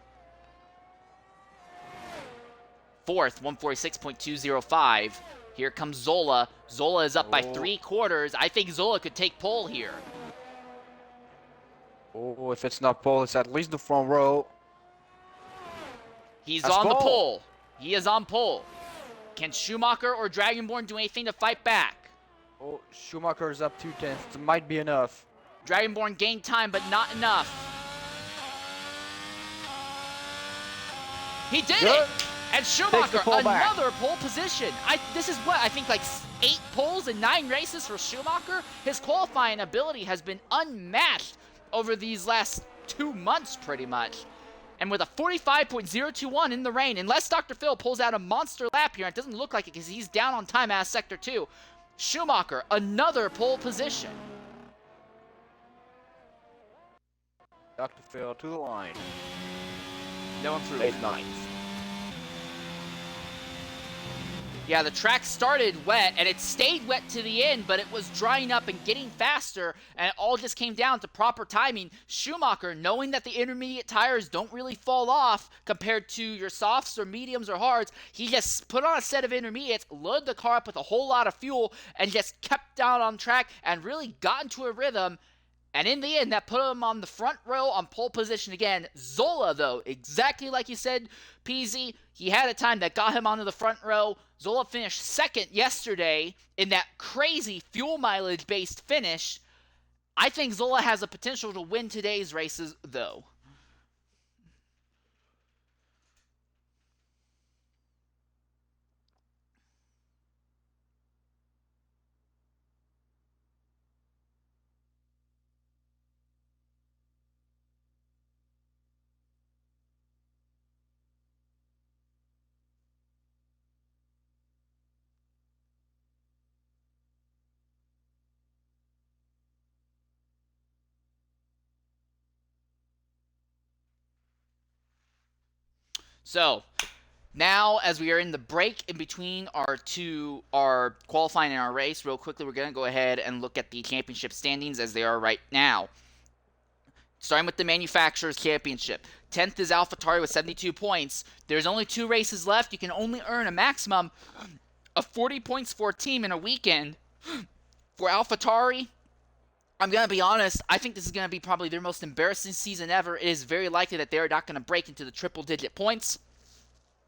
Fourth, 146.205. Here comes Zola. Zola is up by 3/4. I think Zola could take pole here. Oh, if it's not pole, it's at least the front row. He's That's on the pole. pole. He is on pole. Can Schumacher or Dragonborn do anything to fight back? Oh, Schumacher's up 2/10. It might be enough. Dragonborn gained time, but not enough. He did it! And Schumacher, another pole position. This is what, I think like 8 poles in 9 races for Schumacher? His qualifying ability has been unmatched over these last 2 months, pretty much. And with a 45.021 in the rain, unless Dr. Phil pulls out a monster lap here, it doesn't look like it because he's down on time as Sector 2. Schumacher, another pole position. Dr. Phil to the line. No improvement. Yeah, the track started wet, and it stayed wet to the end, but it was drying up and getting faster, and it all just came down to proper timing. Schumacher, knowing that the intermediate tires don't really fall off compared to your softs or mediums or hards, he just put on a set of intermediates, loaded the car up with a whole lot of fuel, and just kept down on track and really got into a rhythm. And in the end, that put him on the front row on pole position again. Zola, though, exactly like you said, PZ, he had a time that got him onto the front row. Zola finished second yesterday in that crazy fuel mileage-based finish. I think Zola has a potential to win today's races, though. So now, as we are in the break in between our qualifying and our race, real quickly, we're going to go ahead and look at the championship standings as they are right now. Starting with the Manufacturers Championship. 10th is AlphaTauri with 72 points. There's only 2 races left. You can only earn a maximum of 40 points for a team in a weekend. For AlphaTauri, I'm going to be honest, I think this is going to be probably their most embarrassing season ever. It is very likely that they're not going to break into the triple-digit points.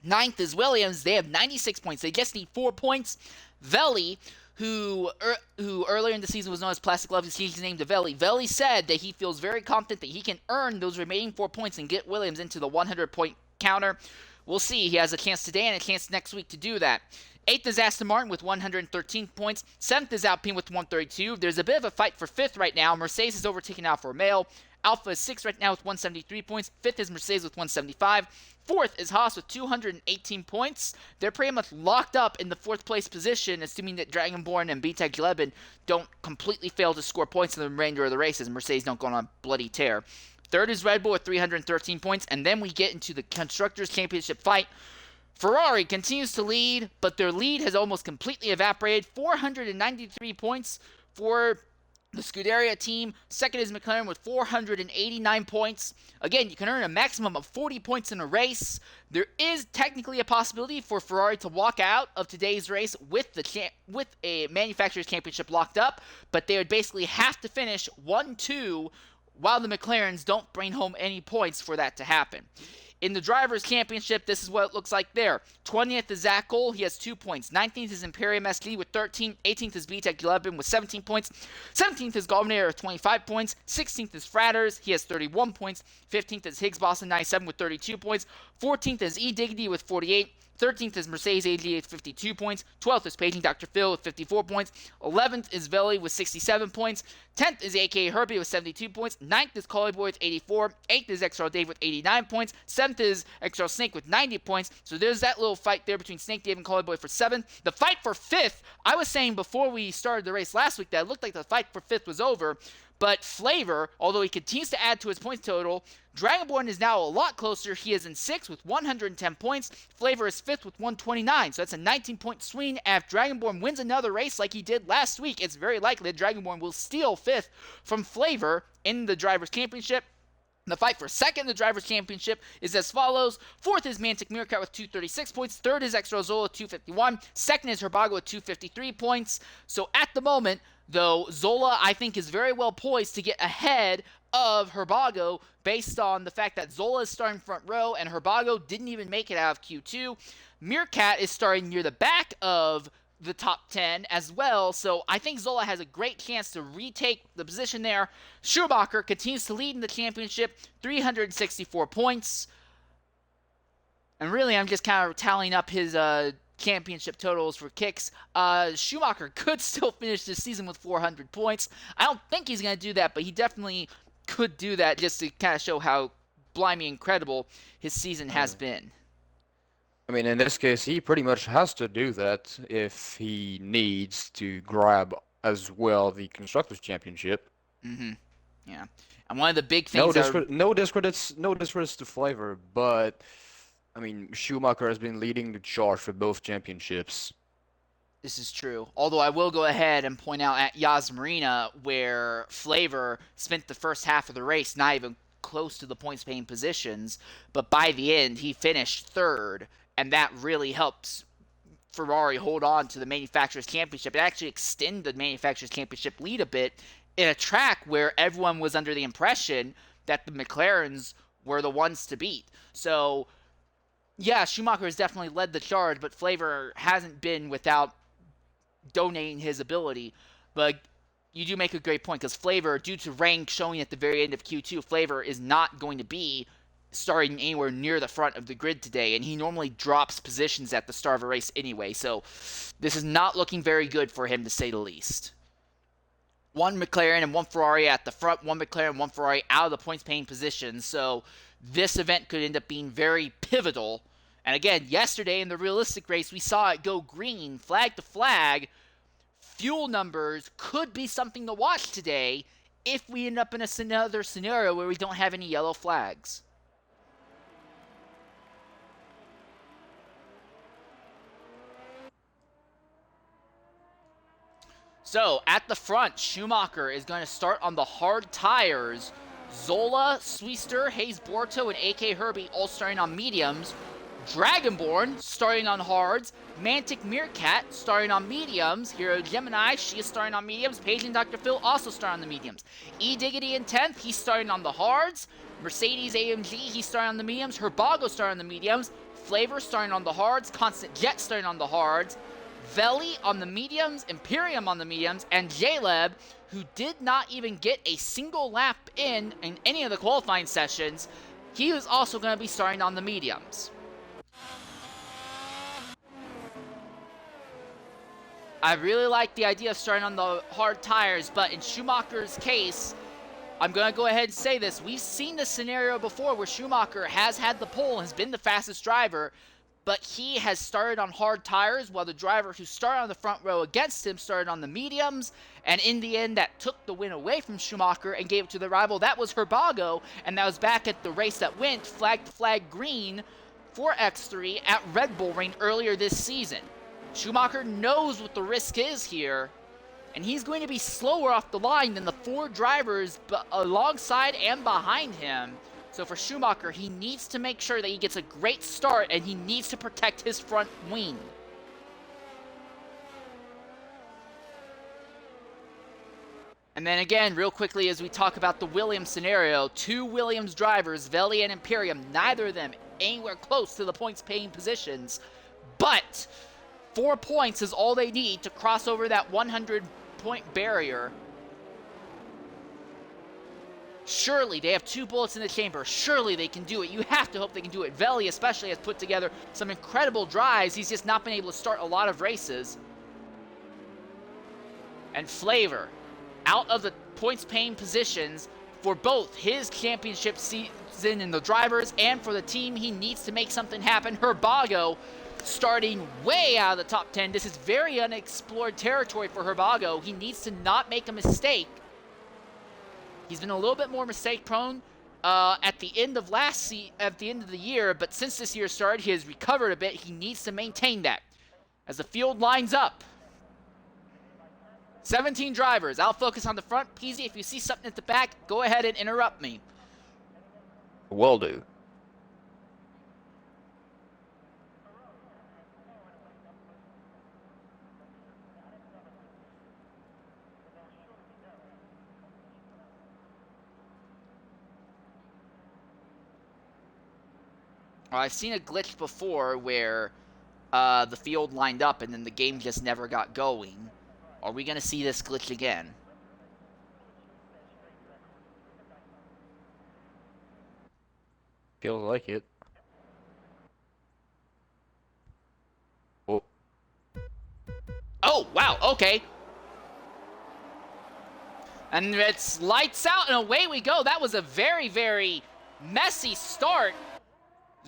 9th is Williams. They have 96 points. They just need 4 points. Veli, who earlier in the season was known as Plastic Love, he's named to Veli. Veli said that he feels very confident that he can earn those remaining 4 points and get Williams into the 100-point counter. We'll see. He has a chance today and a chance next week to do that. 8th is Aston Martin with 113 points. 7th is Alpine with 132. There's a bit of a fight for 5th right now. Mercedes is overtaking Alfa Romeo. Alpha is 6th right now with 173 points. 5th is Mercedes with 175. 4th is Haas with 218 points. They're pretty much locked up in the 4th place position, assuming that Dragonborn and BTEC 11 don't completely fail to score points in the remainder of the races. Mercedes don't go on a bloody tear. 3rd is Red Bull with 313 points. And then we get into the Constructors' Championship fight. Ferrari continues to lead, but their lead has almost completely evaporated. 493 points for the Scuderia team. 2nd is McLaren with 489 points. Again, you can earn a maximum of 40 points in a race. There is technically a possibility for Ferrari to walk out of today's race with a Manufacturers' Championship locked up, but they would basically have to finish 1-2 while the McLarens don't bring home any points for that to happen. In the Drivers' Championship, this is what it looks like there. 20th is Zach Cole. He has 2 points. 19th is Imperium SD with 13. 18th is BTEC 11 with 17 points. 17th is Galvinator with 25 points. 16th is Fratters. He has 31 points. 15th is Higgs Boston 97 with 32 points. 14th is E Diggity with 48. 13th is Mercedes AG with 52 points. 12th is Paging Dr. Phil with 54 points. 11th is Veli with 67 points. 10th is AKA Herbie with 72 points. 9th is Collie Boy with 84. 8th is XRL Dave with 89 points. 7th is XRL Snake with 90 points. So there's that little fight there between Snake, Dave, and Collie Boy for 7th. The fight for 5th, I was saying before we started the race last week that it looked like the fight for 5th was over. But Flavor, although he continues to add to his points total, Dragonborn is now a lot closer. He is in 6th with 110 points. Flavor is 5th with 129. So that's a 19-point swing. If Dragonborn wins another race like he did last week, it's very likely that Dragonborn will steal 5th from Flavor in the Drivers' Championship. The fight for 2nd in the Drivers' Championship is as follows. 4th is Mantic Meerkat with 236 points. 3rd is Extra Zola with 251. 2nd is Herbago with 253 points. So at the moment, though, Zola, I think, is very well poised to get ahead of Herbago based on the fact that Zola is starting front row and Herbago didn't even make it out of Q2. Meerkat is starting near the back of the top 10 as well, so I think Zola has a great chance to retake the position there. Schumacher continues to lead in the championship, 364 points. And really, I'm just kind of tallying up his championship totals for kicks. Schumacher could still finish this season with 400 points. I don't think he's going to do that, but he definitely could do that just to kind of show how blimey incredible his season has been. I mean, in this case, he pretty much has to do that if he needs to grab as well the Constructors' Championship. Yeah. And one of the big things no discredits to Flavor, but I mean, Schumacher has been leading the charge for both championships. This is true. Although I will go ahead and point out at Yas Marina, where Flavor spent the first half of the race not even close to the points-paying positions, but by the end, he finished 3rd, and that really helps Ferrari hold on to the Manufacturers' Championship. It actually extended the Manufacturers' Championship lead a bit in a track where everyone was under the impression that the McLarens were the ones to beat. So, yeah, Schumacher has definitely led the charge, but Flavor hasn't been without donating his ability. But you do make a great point, because Flavor, due to rank showing at the very end of Q2, Flavor is not going to be starting anywhere near the front of the grid today, and he normally drops positions at the start of a race anyway, so this is not looking very good for him, to say the least. 1 McLaren and 1 Ferrari at the front, 1 McLaren, 1 Ferrari out of the points-paying position, so this event could end up being very pivotal. And again, yesterday in the realistic race, we saw it go green, flag to flag. Fuel numbers could be something to watch today if we end up in another scenario where we don't have any yellow flags. So at the front, Schumacher is going to start on the hard tires. Zola, Swiester, Hayes Borto, and AK Herbie all starting on mediums. Dragonborn starting on hards. Mantic Meerkat starting on mediums. Hero Gemini, she is starting on mediums. Paige and Dr. Phil also start on the mediums. E Diggity in 10th, he's starting on the hards. Mercedes AMG, he's starting on the mediums. Herbago starting on the mediums. Flavor starting on the hards. Constant Jet starting on the hards. Veli on the mediums, Imperium on the mediums, and Jaleb, who did not even get a single lap in any of the qualifying sessions, he was also going to be starting on the mediums. I really like the idea of starting on the hard tires, but in Schumacher's case, I'm going to go ahead and say this. We've seen this scenario before where Schumacher has had the pole and has been the fastest driver, but he has started on hard tires while the driver who started on the front row against him started on the mediums, and in the end that took the win away from Schumacher and gave it to the rival. That was Herbago, and that was back at the race that went flag to flag green for X3 at Red Bull Ring earlier this season. Schumacher knows what the risk is here, and he's going to be slower off the line than the 4 drivers alongside and behind him. So for Schumacher, he needs to make sure that he gets a great start, and he needs to protect his front wing. And then again, real quickly, as we talk about the Williams scenario, 2 Williams drivers, Veli and Imperium, neither of them anywhere close to the points-paying positions, but 4 points is all they need to cross over that 100-point barrier. Surely they have 2 bullets in the chamber. Surely they can do it. You have to hope they can do it. Veli especially has put together some incredible drives. He's just not been able to start a lot of races. And Flavor, out of the points-paying positions for both his championship season in the drivers and for the team, he needs to make something happen. Herbago starting way out of the top 10. This is very unexplored territory for Herbago. He needs to not make a mistake. He's been a little bit more mistake-prone at the end of the year, but since this year started, he has recovered a bit. He needs to maintain that. As the field lines up, 17 drivers. I'll focus on the front. Peasy, if you see something at the back, go ahead and interrupt me. Will do. I've seen a glitch before where the field lined up and then the game just never got going. Are we going to see this glitch again? Feels like it. Oh. Oh, wow, okay. And it's lights out and away we go. That was a very, very messy start.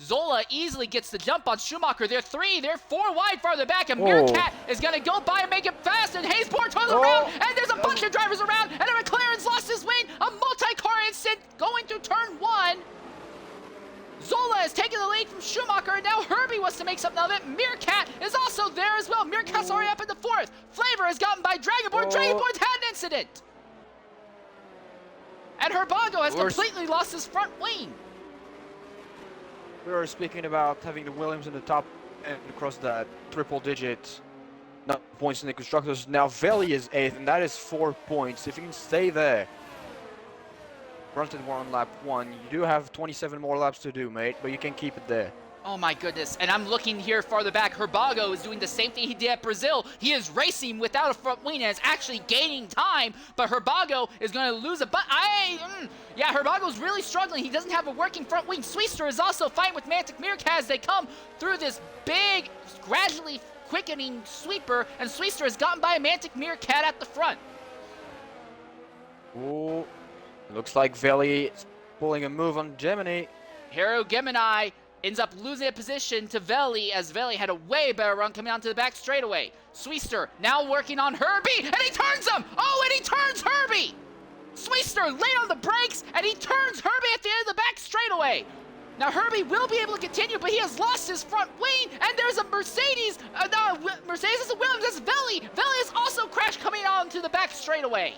Zola easily gets the jump on Schumacher. They're 3, they're 4 wide farther back, and Meerkat is going to go by and make it fast, and Hayesport turns around, and there's a bunch of drivers around, and a McLaren's lost his wing, a multi-car incident going through turn 1. Zola is taking the lead from Schumacher, and now Herbie wants to make something of it. Meerkat is also there as well. Meerkat's already up in the 4th. Flavor is gotten by Dragonborn. Dragonborn's had an incident. And Herbago has completely lost his front wing. We were speaking about having the Williams in the top and across that triple digit points in the constructors. Now Veli is 8th, and that is 4 points. If you can stay there, granted we're on lap 1, you do have 27 more laps to do, mate, but you can keep it there. Oh my goodness, and I'm looking here farther back. Herbago is doing the same thing he did at Brazil. He is racing without a front wing and is actually gaining time, but Herbago is going to lose it. But yeah, Herbago's really struggling. He doesn't have a working front wing. Swiester is also fighting with Mantic Meerkat as they come through this big, gradually quickening sweeper, and Swiester has gotten by a Mantic Meerkat at the front. Ooh, looks like Veli is pulling a move on Gemini. Hero Gemini ends up losing a position to Veli, as Veli had a way better run coming onto the back straightaway. Swiester now working on Herbie, and he turns him! Oh, and he turns Herbie! Swiester late on the brakes, and he turns Herbie at the end of the back straightaway. Now Herbie will be able to continue, but he has lost his front wing, and there's a Mercedes, Mercedes is a Williams, that's Veli. Veli has also crashed coming on onto the back straightaway.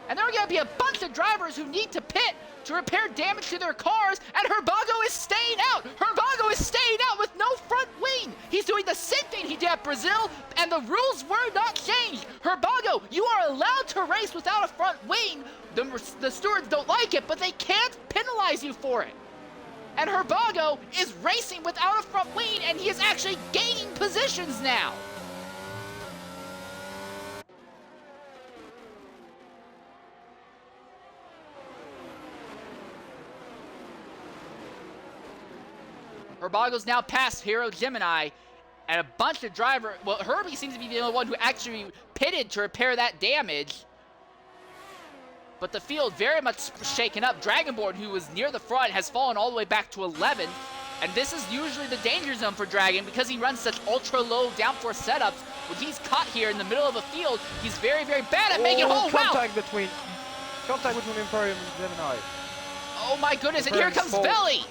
And there are going to be a bunch of drivers who need to pit to repair damage to their cars, and Herbago is staying out. Herbago is staying out with no front wing. He's doing the same thing he did at Brazil, and the rules were not changed. Herbago, you are allowed to race without a front wing. The stewards don't like it, but they can't penalize you for it. And Herbago is racing without a front wing, and he is actually gaining positions now. Herbago's now past Hero Gemini, and a bunch of drivers. Well, Herbie seems to be the only one who actually pitted to repair that damage. But the field very much shaken up. Dragonborn, who was near the front, has fallen all the way back to 11th. And this is usually the danger zone for Dragon because he runs such ultra-low downforce setups. When he's caught here in the middle of a field, he's very, very bad at making. Oh, wow! Contact between Imperium and Gemini. Oh my goodness! And here comes Veli.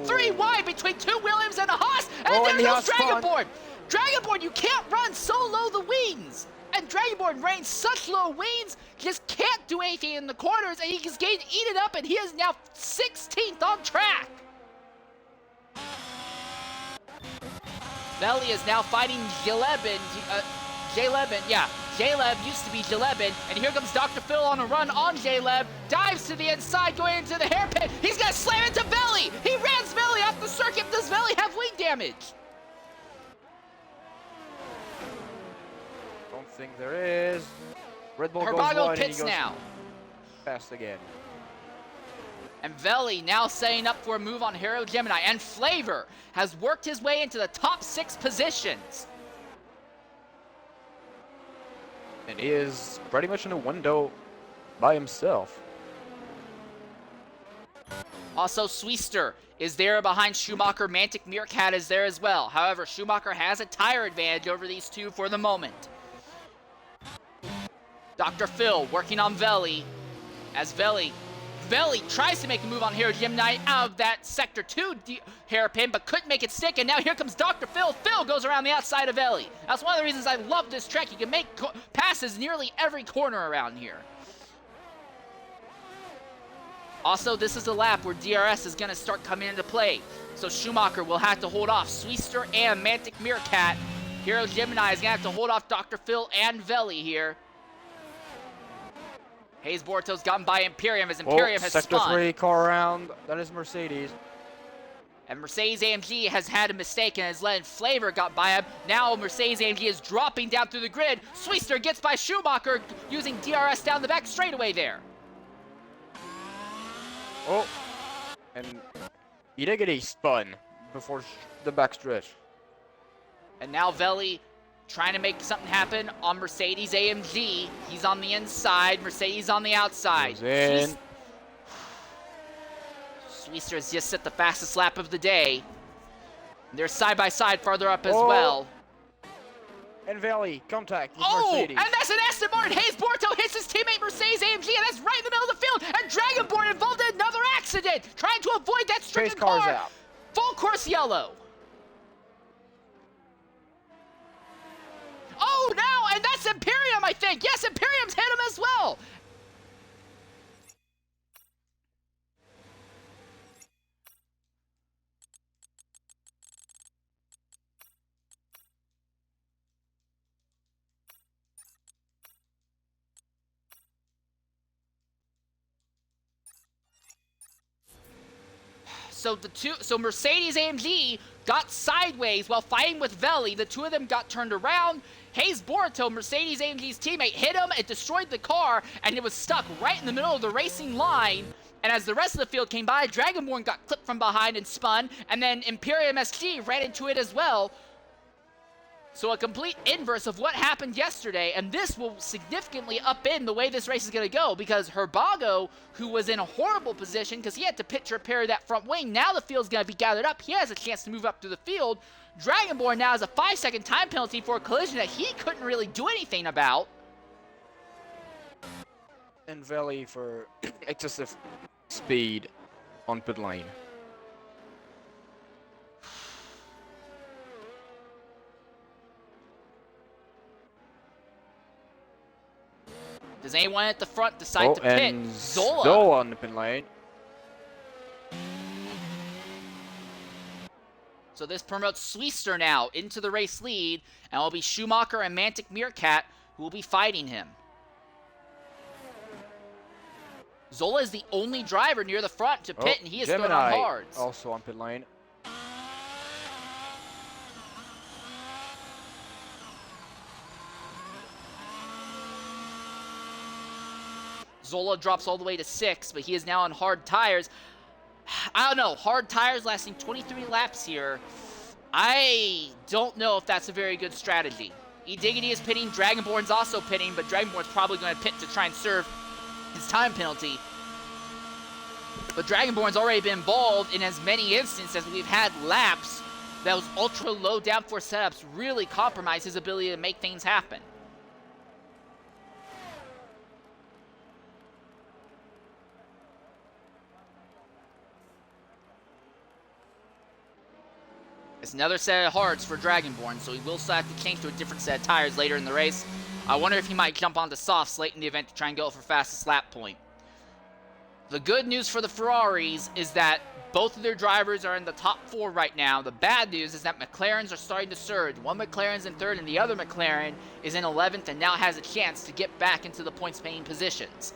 3 wide between 2 Williams and a Haas, and there goes Dragonborn. Dragonborn, you can't run so low the wings. And Dragonborn rains such low wings, he just can't do anything in the corners, and he is getting eaten up, and he is now 16th on track. Veli is now fighting Jalebin. Jaleb used to be Jalebin, and here comes Dr. Phil on a run on Jaleb. Dives to the inside, going into the hairpin. He's gonna slam into Veli. He rams Veli off the circuit. Does Veli have wing damage? Don't think there is. Red Bull Herbago goes wide pits and he goes now. fast again. And Veli now setting up for a move on Hero Gemini. And Flavor has worked his way into the top 6 positions. And he is pretty much in a window by himself. Also, Swiester is there behind Schumacher. Mantic Meerkat is there as well. However, Schumacher has a tire advantage over these two for the moment. Dr. Phil working on Veli as Veli tries to make a move on Hero Gemini out of that Sector 2 hairpin, but couldn't make it stick, and now here comes Dr. Phil. Phil goes around the outside of Veli. That's one of the reasons I love this track. You can make passes nearly every corner around here. Also, this is a lap where DRS is going to start coming into play, so Schumacher will have to hold off Swiester and Mantic Meerkat. Hero Gemini is going to have to hold off Dr. Phil and Veli here. Hayes Borto's gotten by Imperium as Imperium has Sector spun. 3 car around. That is Mercedes. And Mercedes AMG has had a mistake and has let Flavor got by him. Now Mercedes AMG is dropping down through the grid. Swiester gets by Schumacher using DRS down the back straightaway there. Oh, and he did get a spun before the backstretch. And now Veli trying to make something happen on Mercedes AMG. He's on the inside, Mercedes on the outside. Goes in. Swiester has just set the fastest lap of the day. They're side by side farther up as well. And Veli, contact with And Mercedes. that's an Aston Martin. Hayes Borto hits his teammate Mercedes AMG, and that's right in the middle of the field. And Dragonborn involved in another accident, trying to avoid that stricken Pace car's car. out. Full course yellow. Oh, now, and that's Imperium, I think. Yes, Imperium's hit him as well. So Mercedes AMG got sideways while fighting with Veli. The two of them got turned around. Hayes Borto, Mercedes AMG's teammate, hit him. It destroyed the car, and it was stuck right in the middle of the racing line. And as the rest of the field came by, Dragonborn got clipped from behind and spun, and then Imperium SG ran into it as well. So a complete inverse of what happened yesterday, and this will significantly upend the way this race is going to go, because Herbago, who was in a horrible position because he had to pit to repair that front wing, now the field's going to be gathered up. He has a chance to move up through the field. Dragonborn now has a 5-second time penalty for a collision that he couldn't really do anything about. And Veli for excessive speed on pit lane. Does anyone at the front decide Oh, to pit? and Zola. Zola on the pin lane. So this promotes Swiester now into the race lead, and it will be Schumacher and Mantic Meerkat who will be fighting him. Zola is the only driver near the front to pit, and he is going on Gemini hards. also on pit lane. Zola drops all the way to 6, but he is now on hard tires. I don't know, hard tires lasting 23 laps here. I don't know if that's a very good strategy. E-Diggity is pitting, Dragonborn's also pitting, but Dragonborn's probably going to pit to try and serve his time penalty. But Dragonborn's already been involved in as many instances as we've had laps that those ultra low downforce setups really compromise his ability to make things happen. It's another set of hards for Dragonborn, so he will still have to change to a different set of tires later in the race. I wonder if he might jump onto softs late in the event to try and go for fastest lap point. The good news for the Ferraris is that both of their drivers are in the top 4 right now. The bad news is that McLarens are starting to surge. One McLaren's in 3rd and the other McLaren is in 11th and now has a chance to get back into the points-paying positions.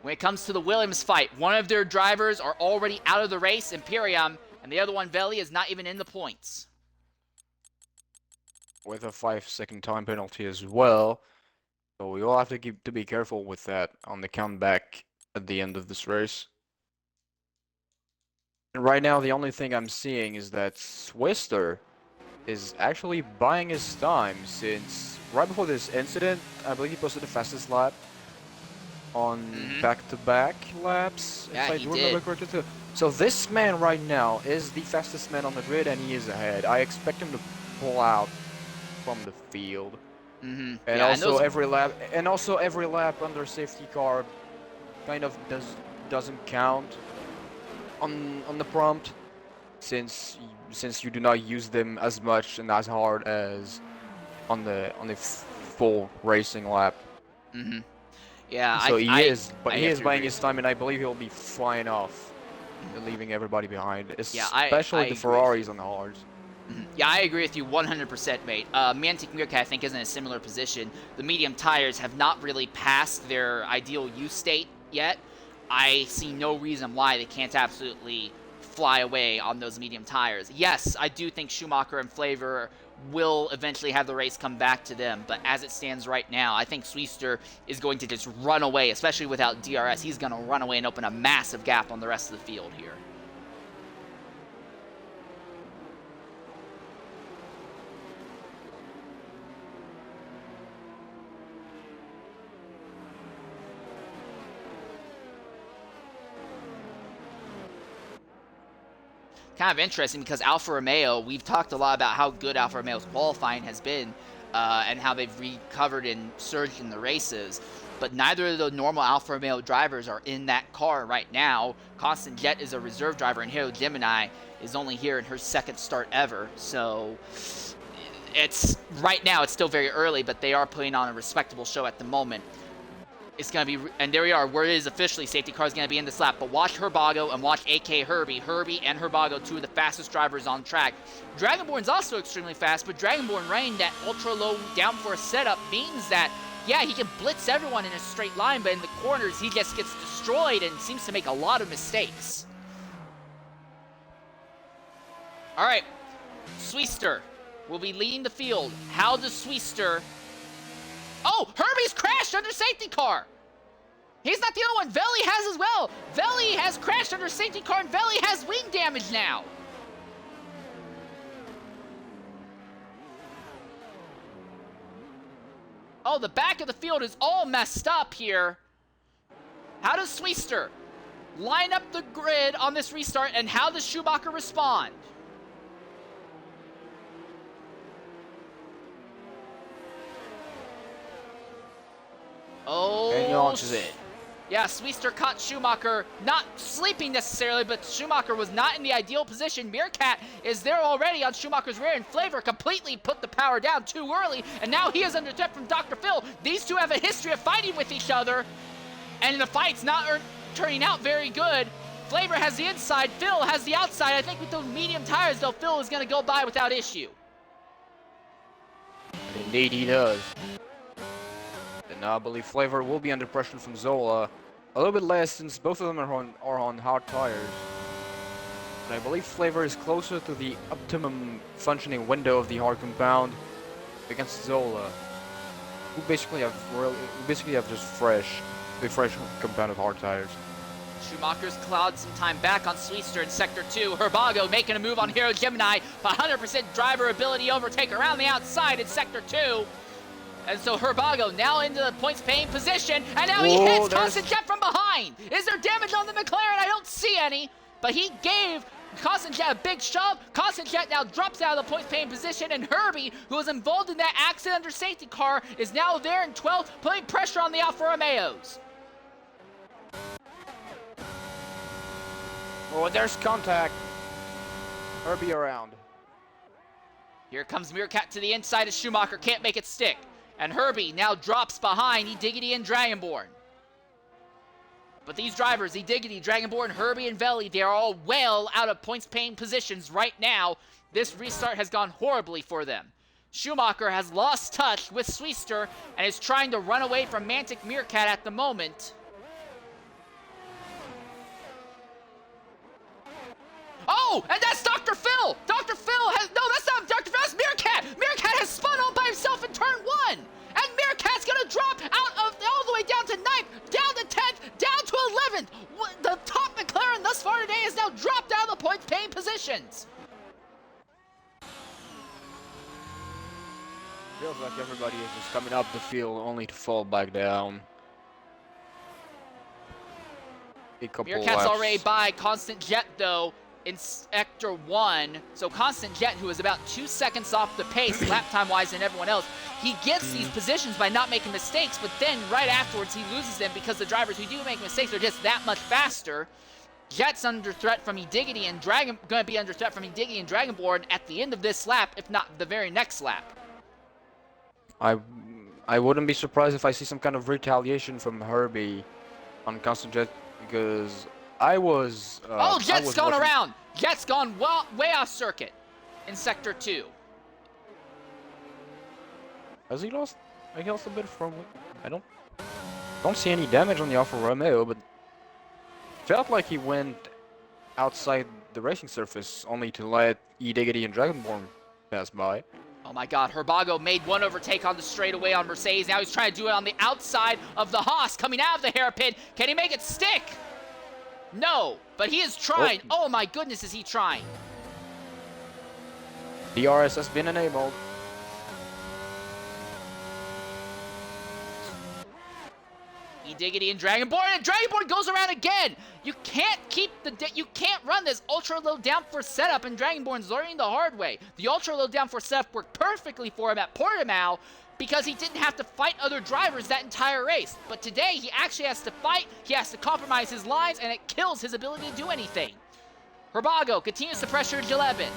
When it comes to the Williams fight, one of their drivers are already out of the race, Imperium, and the other one, Veli, is not even in the points. With a 5-second time penalty as well. So we all have to be careful with that on the comeback at the end of this race. And right now, the only thing I'm seeing is that Swister is actually buying his time, since right before this incident, I believe he posted the fastest lap on back-to-back laps, Yeah, if I he remember did. correctly. So this man right now is the fastest man on the grid, and he is ahead. I expect him to pull out from the field. And Yeah, also every lap under safety car kind of doesn't count on the prompt, since you do not use them as much and as hard as on the full racing lap. Yeah, So he is buying agree. his time, and I believe he'll be flying off and leaving everybody behind, Yeah, especially I the agree. Ferraris on the hards. Yeah, I agree with you 100%, mate. Mantic Meerkat, I think, is in a similar position. The medium tires have not really passed their ideal use state yet. I see no reason why they can't absolutely fly away on those medium tires. Yes, I do think Schumacher and Flavor will eventually have the race come back to them, but as it stands right now, I think Swiester is going to just run away, especially without DRS. He's going to run away and open a massive gap on the rest of the field here. Kind of interesting because Alfa Romeo, we've talked a lot about how good Alfa Romeo's qualifying has been and how they've recovered and surged in the races. But neither of the normal Alfa Romeo drivers are in that car right now. Constant Jet is a reserve driver, and Hero Gemini is only here in her 2nd start ever. So it's right now it's still very early, but they are putting on a respectable show at the moment. It's going to be, and there we are, where it is officially safety car is going to be in this lap. But watch Herbago and watch AK Herbie. Herbie and Herbago, 2 of the fastest drivers on track. Dragonborn's also extremely fast, but Dragonborn running that ultra-low downforce setup means that, yeah, he can blitz everyone in a straight line, but in the corners he just gets destroyed and seems to make a lot of mistakes. All right, Swiester will be leading the field. How does Swiester... Oh, Herbie's crashed under safety car. He's not the only one. Veli has as well. Veli has crashed under safety car, and Veli has wing damage now. Oh, the back of the field is all messed up here. How does Swiester line up the grid on this restart, and how does Schumacher respond? Oh, And he launches it. Yeah, Sweester caught Schumacher not sleeping necessarily, but Schumacher was not in the ideal position. Meerkat is there already on Schumacher's rear, and Flavor completely put the power down too early, and now he is under threat from Dr. Phil. These two have a history of fighting with each other, and the fight's not turning out very good. Flavor has the inside, Phil has the outside. I think with those medium tires, though, Phil is going to go by without issue. Indeed he does. And now I believe Flavor will be under pressure from Zola. A little bit less since both of them are on hard tires. But I believe Flavor is closer to the optimum functioning window of the hard compound against Zola, who basically have just the fresh compound of hard tires. Schumacher's clawed some time back on Sweester in Sector 2. Herbago making a move on Hero Gemini. 100% driver ability overtake around the outside in Sector 2. And so Herbago now into the points paying position. And now he hits Constant Jet from behind. Is there damage on the McLaren? I don't see any. But he gave Constant Jet a big shove. Constant Jet now drops out of the points paying position. And Herbie, who was involved in that accident under safety car, is now there in 12th, putting pressure on the Alfa Romeos. Oh, there's contact. Herbie around. Here comes Meerkat to the inside of Schumacher. Can't make it stick. And Herbie now drops behind E-Diggity and Dragonborn. But these drivers, E-Diggity, Dragonborn, Herbie, and Veli, they are all well out of points-paying positions right now. This restart has gone horribly for them. Schumacher has lost touch with Sweester and is trying to run away from Mantic Meerkat at the moment. Oh, and that's Dr. Phil! Dr. Phil has, no, that's not Dr. Phil, that's Meerkat! Meerkat has spun all by himself in turn 1! And Meerkat's gonna drop out of, all the way down to 9th, down to 10th, down to 11th! The top McLaren thus far today has now dropped out of the points-paying positions. Feels like everybody is just coming up the field only to fall back down. Meerkat's already by Constant Jet, though, in Sector 1. So Constant Jet, who is about 2 seconds off the pace, lap time-wise, than everyone else, he gets these positions by not making mistakes, but then right afterwards he loses them because the drivers who do make mistakes are just that much faster. Jet's under threat from E-Diggity and going to be under threat from E-Diggity and Dragonborn at the end of this lap, if not the very next lap. I wouldn't be surprised if I see some kind of retaliation from Herbie on Constant Jet, because I was... Jet's gone around! Jet's gone way off circuit in Sector 2. Has he lost? He lost a bit from... I don't see any damage on the Alfa Romeo, but felt like he went outside the racing surface only to let E-Diggity and Dragonborn pass by. Oh my god, Herbago made one overtake on the straightaway on Mercedes. Now he's trying to do it on the outside of the Haas, coming out of the hairpin. Can he make it stick? No, but he is trying. Oh my goodness, is he trying? DRS has been enabled. E-Diggity and Dragonborn goes around again. You can't you can't run this ultra low downforce setup, and Dragonborn's learning the hard way. The ultra low downforce setup worked perfectly for him at Portimao because he didn't have to fight other drivers that entire race. But today he actually has to fight, he has to compromise his lines, and it kills his ability to do anything. Herbago continues to pressure Jalebin.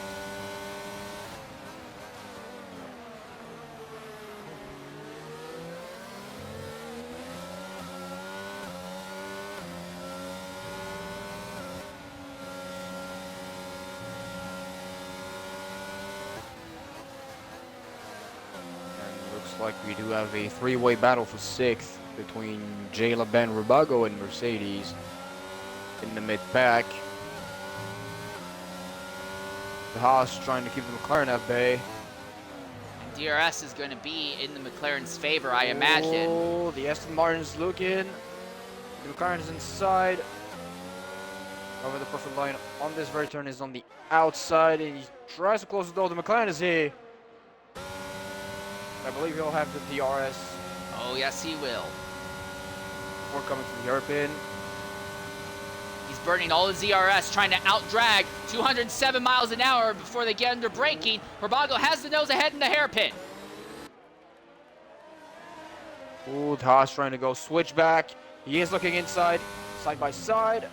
Like we do have a three-way battle for 6th between J. Ben, Herbago, and Mercedes in the mid-pack. The Haas trying to keep the McLaren at bay. And DRS is going to be in the McLaren's favor, I imagine. Oh, the Aston Martin's looking. The McLaren's inside. Over the perfect line on this very turn is on the outside, and he tries to close the door. The McLaren is here. I believe he'll have the DRS. Oh, yes, he will. Before coming to the hairpin. He's burning all his ZRS, trying to outdrag 207 miles an hour before they get under braking. Herbago has the nose ahead in the hairpin. Ooh, Haas trying to go switchback. He is looking inside, side by side.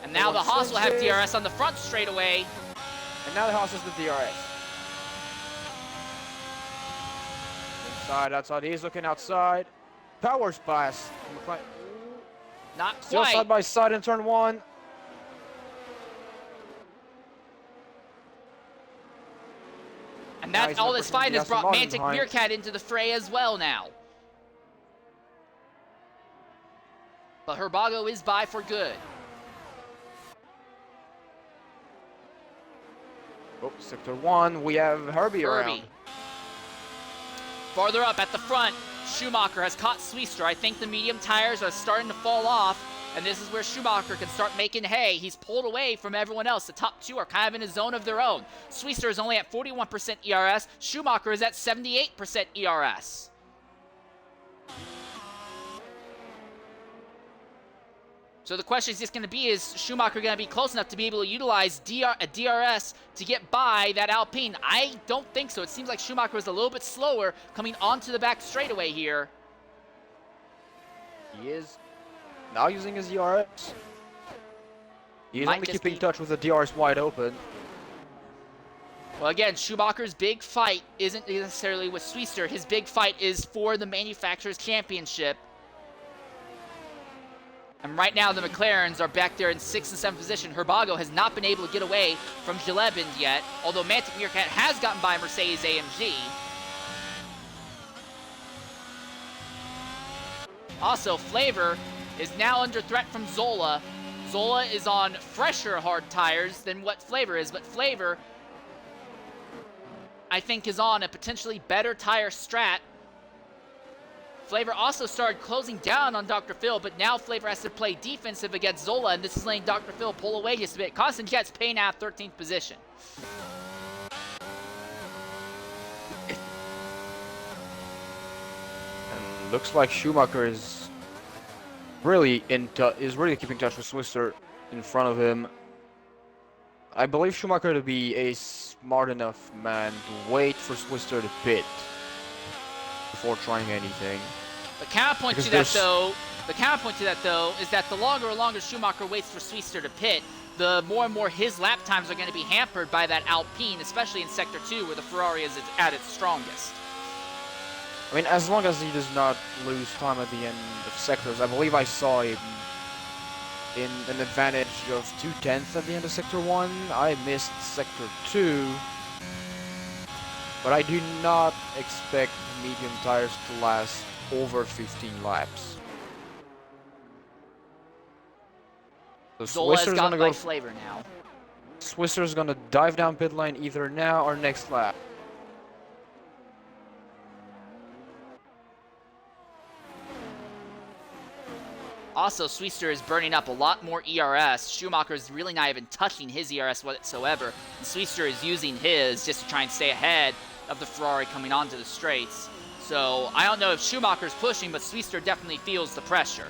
And now the Haas will have switches. DRS on the front straightaway. And now the Haas is the DRS. Inside, outside. He's looking outside. Power splash. Not Still quite. side by side in turn 1. And Now that's he's all gonna this push fight the has Aston brought Martin Mantic behind. Meerkat into the fray as well now. But Herbago is by for good. Oh, sector 1, we have Herbie around. Farther up at the front, Schumacher has caught Swiester. I think the medium tires are starting to fall off, and this is where Schumacher can start making hay. He's pulled away from everyone else. The top two are kind of in a zone of their own. Swiester is only at 41% ERS. Schumacher is at 78% ERS. So the question is just going to be, is Schumacher going to be close enough to be able to utilize a DRS to get by that Alpine? I don't think so. It seems like Schumacher was a little bit slower coming onto the back straightaway here. He is now using his DRS. He is only keeping touch with the DRS wide open. Well, again, Schumacher's big fight isn't necessarily with Swiester. His big fight is for the Manufacturers' Championship. And right now, the McLarens are back there in 6th and 7th position. Herbago has not been able to get away from Gilebend yet, although Mantic Meerkat has gotten by Mercedes AMG. Also, Flavor is now under threat from Zola. Zola is on fresher hard tires than what Flavor is, but Flavor, I think, is on a potentially better tire strat. Flavor also started closing down on Dr. Phil, but now Flavor has to play defensive against Zola, and this is letting Dr. Phil pull away just a bit. Constant Jet's paying out 13th position. And looks like Schumacher is really keeping touch with Swister in front of him. I believe Schumacher to be a smart enough man to wait for Swister to pit before trying anything. The counterpoint to that, though, is that the longer and longer Schumacher waits for Swiester to pit, the more and more his lap times are going to be hampered by that Alpine, especially in Sector 2, where the Ferrari is at its strongest. I mean, as long as he does not lose time at the end of sectors, I believe I saw him in an advantage of 2/10 at the end of Sector 1. I missed Sector 2, but I do not expect medium tires to last over 15 laps. So Zola has Swisser's got gonna by go. Flavor now. Swisser's gonna dive down pit lane either now or next lap. Also, Swiester is burning up a lot more ERS. Schumacher is really not even touching his ERS whatsoever. And Swiester is using his just to try and stay ahead of the Ferrari coming onto the straights. So I don't know if Schumacher's pushing, but Swiester definitely feels the pressure.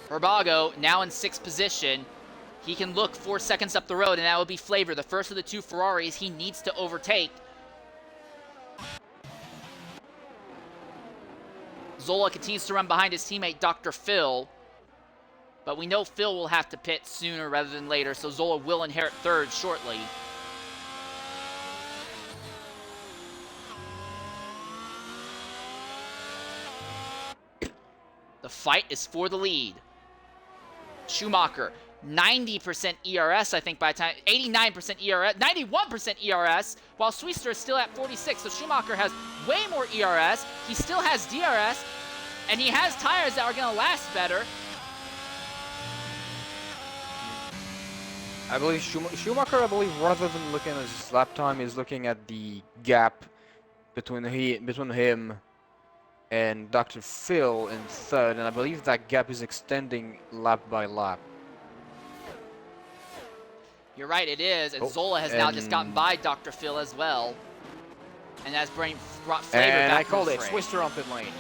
Herbago now in 6th position. He can look 4 seconds up the road, and that will be Flavor, the first of the two Ferraris he needs to overtake. Zola continues to run behind his teammate Dr. Phil, but we know Phil will have to pit sooner rather than later, so Zola will inherit third shortly. The fight is for the lead. Schumacher, 90% ERS, I think, by the time, 89% ERS, 91% ERS, while Swiester is still at 46. So Schumacher has way more ERS. He still has DRS, and he has tires that are going to last better. I believe Schumacher, rather than looking at his lap time, is looking at the gap between him and Dr. Phil in third, and I believe that gap is extending lap by lap. You're right, it is, and Zola has now just gotten by Dr. Phil as well. And that's brought Flavor back. And I called it, Swister on pit lane.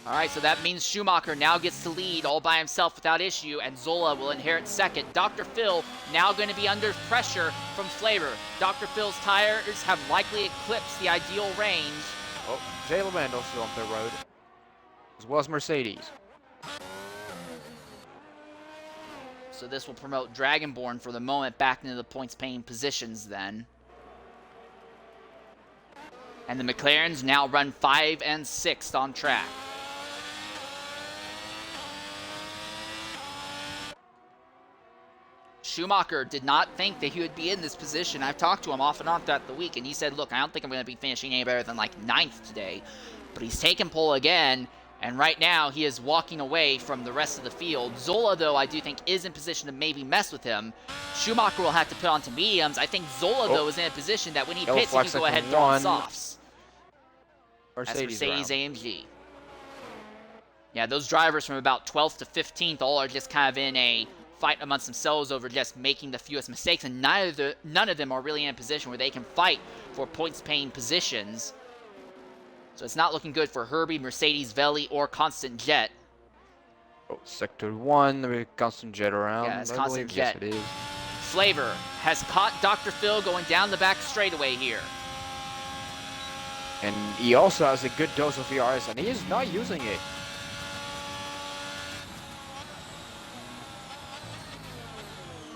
All right, so that means Schumacher now gets to lead all by himself without issue, and Zola will inherit second. Dr. Phil now going to be under pressure from Flavor. Dr. Phil's tires have likely eclipsed the ideal range. Oh, Jay LeMond also on the road, as well as Mercedes. So this will promote Dragonborn for the moment back into the points-paying positions then. And the McLarens now run 5th and 6th on track. Schumacher did not think that he would be in this position. I've talked to him off and on throughout the week, and he said, look, I don't think I'm going to be finishing any better than like 9th today. But he's taken pole again, and right now he is walking away from the rest of the field. Zola, though, I do think is in position to maybe mess with him. Schumacher will have to put onto mediums. I think Zola, though, is in a position that when he pits, he can go ahead and throw on softs. Mercedes AMG. Yeah, those drivers from about 12th to 15th all are just kind of in a fight amongst themselves over just making the fewest mistakes, and none of them are really in a position where they can fight for points-paying positions. So it's not looking good for Herbie, Mercedes, Veli, or Constant Jet. Oh, Sector 1, the Constant Jet around. Yeah, it's Constant Jet. Yes, it is. Flavor has caught Dr. Phil going down the back straightaway here. And he also has a good dose of ERS, and he is not using it.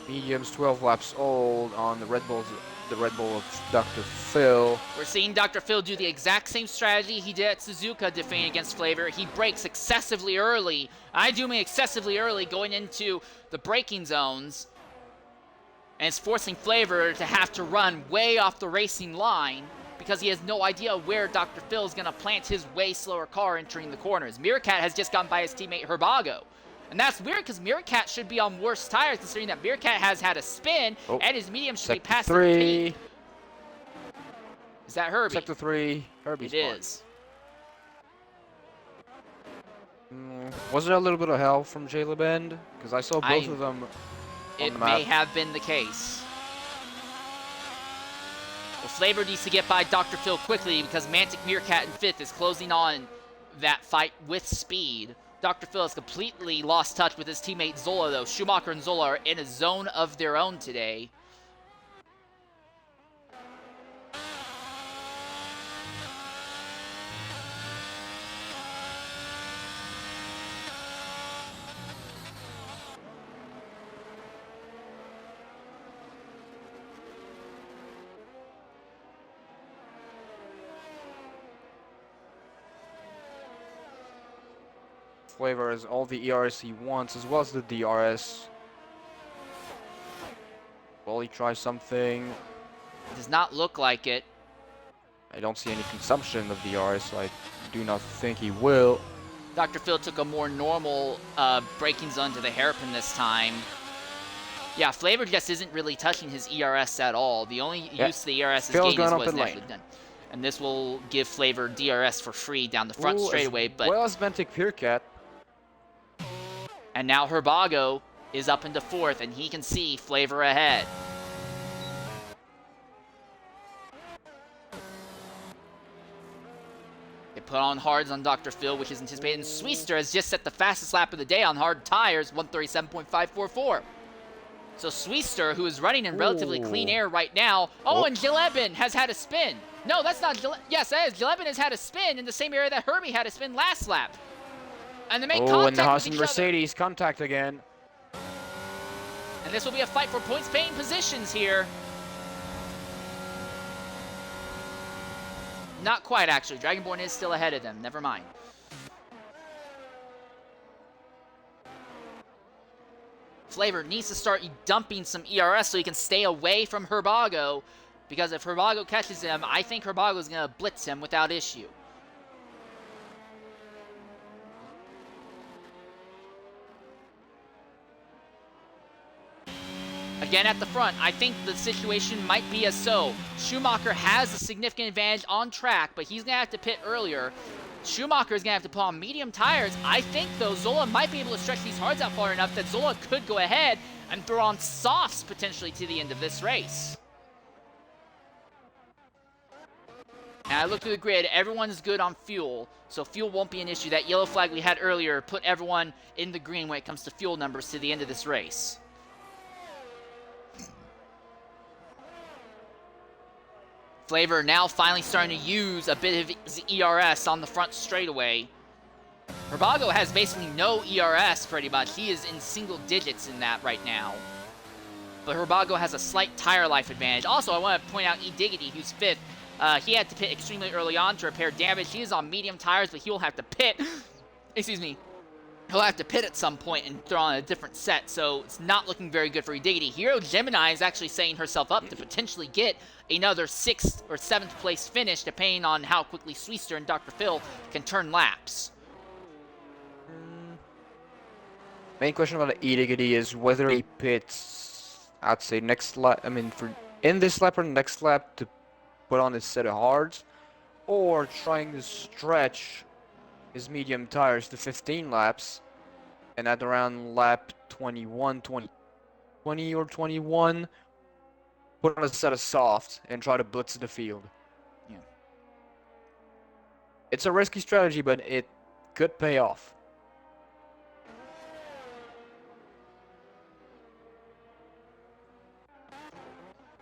Mediums 12 laps old on the Red Bull of Dr. Phil. We're seeing Dr. Phil do the exact same strategy he did at Suzuka defending against Flavor. He brakes excessively early. I do mean excessively early going into the braking zones. And it's forcing Flavor to have to run way off the racing line because he has no idea where Dr. Phil is going to plant his way slower car entering the corners. Meerkat has just gone by his teammate Herbago. And that's weird because Meerkat should be on worse tires considering that Meerkat has had a spin and his medium should be past the peak. Is that Herbie? Sector 3, Herbie's It is. Was it a little bit of help from Jay LeBend? Because I saw both of them on the map. It may have been the case. Well, Flavor needs to get by Dr. Phil quickly because Mantic Meerkat in 5th is closing on that fight with speed. Dr. Phil has completely lost touch with his teammate Zola, though. Schumacher and Zola are in a zone of their own today. Flavor has all the ERS he wants, as well as the DRS. Will he try something? It does not look like it. I don't see any consumption of DRS, so I do not think he will. Dr. Phil took a more normal braking zone to the hairpin this time. Yeah, Flavor just isn't really touching his ERS at all. The only use of the ERS is gain is what's naturally done. And this will give Flavor DRS for free down the front straightaway. But well as Mantic Meerkat. And now Herbago is up into 4th, and he can see Flavor ahead. They put on hards on Dr. Phil, which is anticipated. And Sweester has just set the fastest lap of the day on hard tires, 137.544. So Sweester, who is running in relatively clean air right now. Oh, and Gillebin has had a spin. No, that's not Gillebin. Yes, that is. Gillebin has had a spin in the same area that Herbie had a spin last lap. And they make contact and the Haas with and each Mercedes contact again. And this will be a fight for points-paying positions here. Not quite, actually. Dragonborn is still ahead of them. Never mind. Flavor needs to start dumping some ERS so he can stay away from Herbago. Because if Herbago catches him, I think Herbago is going to blitz him without issue. Again at the front, I think the situation might be as so. Schumacher has a significant advantage on track, but he's going to have to pit earlier. Schumacher is going to have to put on medium tires. I think, though, Zola might be able to stretch these hards out far enough that Zola could go ahead and throw on softs potentially to the end of this race. And I looked through the grid, everyone's good on fuel, so fuel won't be an issue. That yellow flag we had earlier put everyone in the green when it comes to fuel numbers to the end of this race. Flavor now finally starting to use a bit of his ERS on the front straightaway. Herbago has basically no ERS pretty much. He is in single digits in that right now. But Herbago has a slight tire life advantage. Also, I want to point out Diggity, who's 5th. He had to pit extremely early on to repair damage. He is on medium tires, but he'll have to pit. Excuse me. He'll have to pit at some point and throw on a different set, so it's not looking very good for Diggity. Hero Gemini is actually setting herself up to potentially get another 6th or 7th place finish, depending on how quickly Sweester and Dr. Phil can turn laps. Main question about Diggity is whether he pits, I'd say next lap, I mean, for in this lap or next lap to put on his set of hards, or trying to stretch his medium tires to 15 laps, and at around lap 21, 20 or 21, put on a set of soft and try to blitz the field. Yeah. It's a risky strategy, but it could pay off.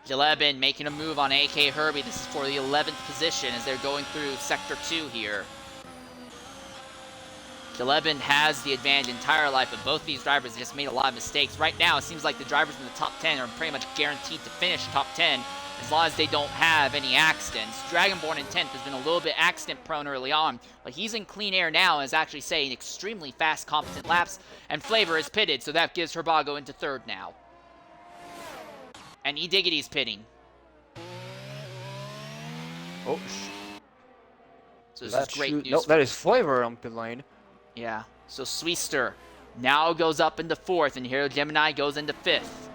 Jalebin making a move on AK Herbie. This is for the 11th position as they're going through Sector 2 here. Jalebin has the advantage in tire life, but both these drivers just made a lot of mistakes. Right now, it seems like the drivers in the top 10 are pretty much guaranteed to finish top 10 as long as they don't have any accidents. Dragonborn in 10th has been a little bit accident prone early on, but he's in clean air now and is actually saying extremely fast, competent laps, and Flavor is pitted, so that gives Herbago into 3rd now. And Diggity's pitting. Oh, so this is great news. No, that is Flavor on pit lane. Yeah, so Sweester now goes up into 4th, and Hero Gemini goes into 5th.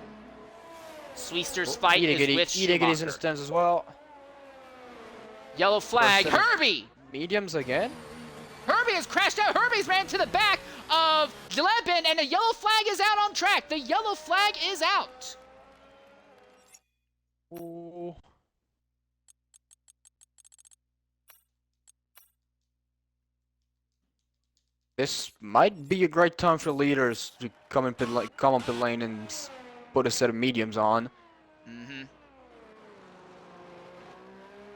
Sweester's fight is with Diggity's in Schumacher. stands as well. Yellow flag, Herbie! Mediums again? Herbie has crashed out. Herbie's ran to the back of Jalebin, and the yellow flag is out on track. The yellow flag is out. Ooh. This might be a great time for leaders to come on pit lane and put a set of mediums on.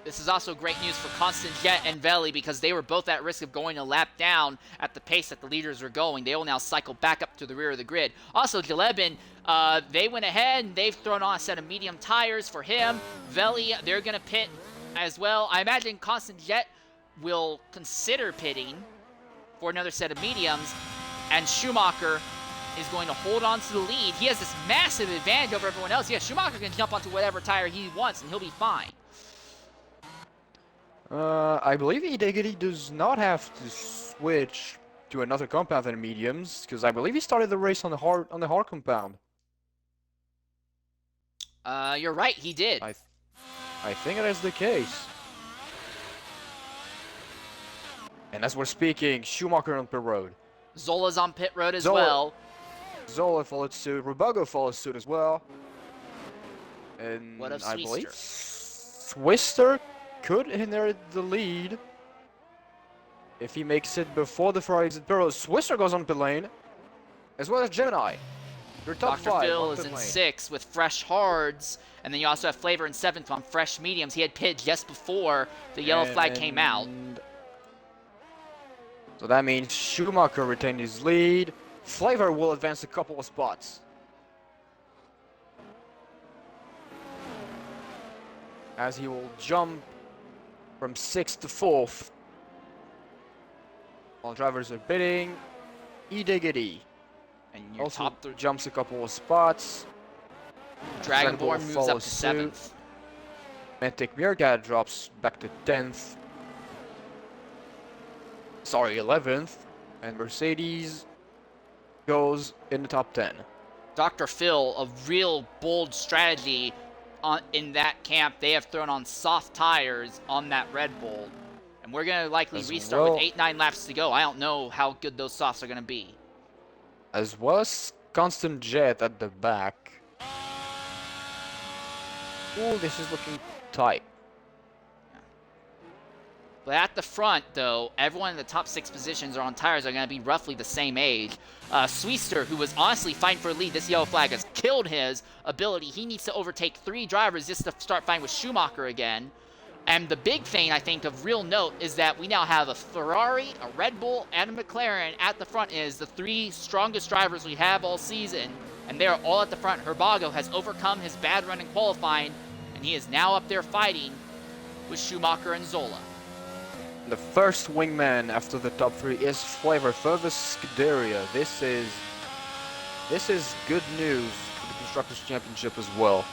This is also great news for Constant Jet and Veli because they were both at risk of going a lap down at the pace that the leaders were going. They will now cycle back up to the rear of the grid. Also, Jalebin, they went ahead and they've thrown on a set of medium tires for him. Veli, they're going to pit as well. I imagine Constant Jet will consider pitting for another set of mediums, and Schumacher is going to hold on to the lead. He has this massive advantage over everyone else. Yeah, Schumacher can jump onto whatever tire he wants, and he'll be fine. I believe Diggity does not have to switch to another compound than mediums, because I believe he started the race on the hard compound. You're right, he did. I think that is the case. And as we're speaking, Schumacher on pit road. Zola's on pit road as well. Zola followed suit. Rubago follows suit as well. And what of I Sweester? believe Swister could inherit the lead if he makes it before the Ferraris and Perros. Swister goes on pit lane, as well as Gemini. Your top Dr. 5 Phil on is pit in lane. 6th with fresh hards, and then you also have Flavor in 7th on fresh mediums. He had pit just before the yellow flag came out. So that means Schumacher retained his lead. Flavor will advance a couple of spots. As he will jump from 6th to 4th. While drivers are bidding. Diggity. And your Also top 3 jumps a couple of spots. Dragonborn moves up to follows suit. 7th. Mantic Meerkat drops back to 10th. Sorry, 11th. And Mercedes goes in the top 10. Dr. Phil, a real bold strategy in that camp. They have thrown on soft tires on that Red Bull. And we're going to likely restart with 8-9 laps to go. I don't know how good those softs are going to be. As well as Constant Jet at the back. Ooh, this is looking tight. But at the front, though, everyone in the top 6 positions are on tires are going to be roughly the same age. Swiester, who was honestly fighting for a lead, this yellow flag has killed his ability. He needs to overtake 3 drivers just to start fighting with Schumacher again. And the big thing, I think, of real note is that we now have a Ferrari, a Red Bull, and a McLaren at the front is the 3 strongest drivers we have all season. And they're all at the front. Herbago has overcome his bad run in qualifying, and he is now up there fighting with Schumacher and Zola. The first wingman after the top 3 is Flavor Fergus Scuderia. This is good news for the Constructors' Championship as well.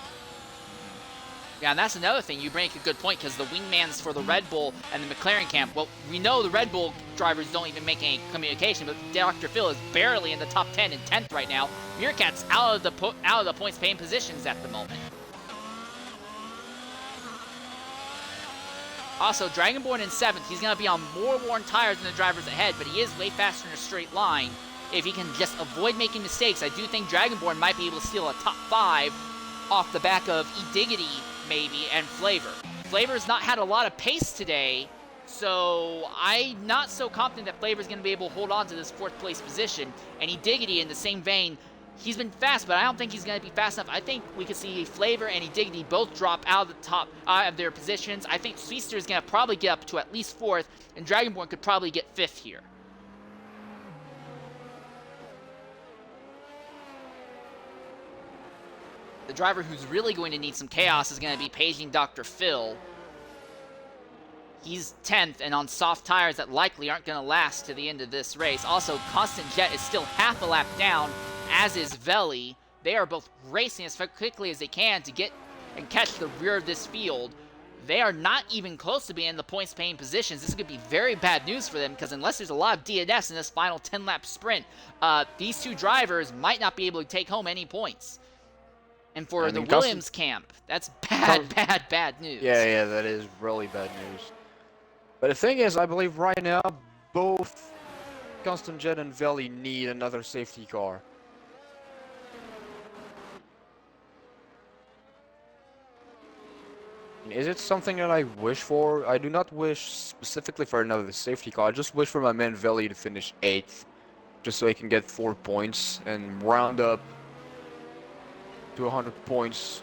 Yeah, and that's another thing. You bring a good point because the wingmans for the Red Bull and the McLaren camp, well, we know the Red Bull drivers don't even make any communication, but Dr. Phil is barely in the top 10 and 10th right now. Meerkat's out of the points paying positions at the moment. Also, Dragonborn in 7th, he's going to be on more worn tires than the drivers ahead, but he is way faster in a straight line. If he can just avoid making mistakes, I do think Dragonborn might be able to steal a top 5 off the back of Ediggity, maybe, and Flavor. Flavor's not had a lot of pace today, so I'm not so confident that Flavor's going to be able to hold on to this 4th place position. And Ediggity, in the same vein, he's been fast, but I don't think he's going to be fast enough. I think we could see Flavor and Ediggity both drop out of the top of their positions. I think Swiester is going to probably get up to at least 4th, and Dragonborn could probably get 5th here. The driver who's really going to need some chaos is going to be paging Dr. Phil. He's 10th and on soft tires that likely aren't going to last to the end of this race. Also, Constant Jet is still half a lap down, as is Veli. They are both racing as quickly as they can to get and catch the rear of this field. They are not even close to being in the points paying positions. This could be very bad news for them because unless there's a lot of DNFs in this final 10-lap sprint, these 2 drivers might not be able to take home any points. And for the Williams camp, that's bad news. Yeah, that is really bad news. But the thing is, I believe right now, both Constant Jet and Veli need another safety car. Is it something that I wish for? I do not wish specifically for another safety car. I just wish for my man Veli to finish 8th. Just so he can get 4 points and round up to 100 points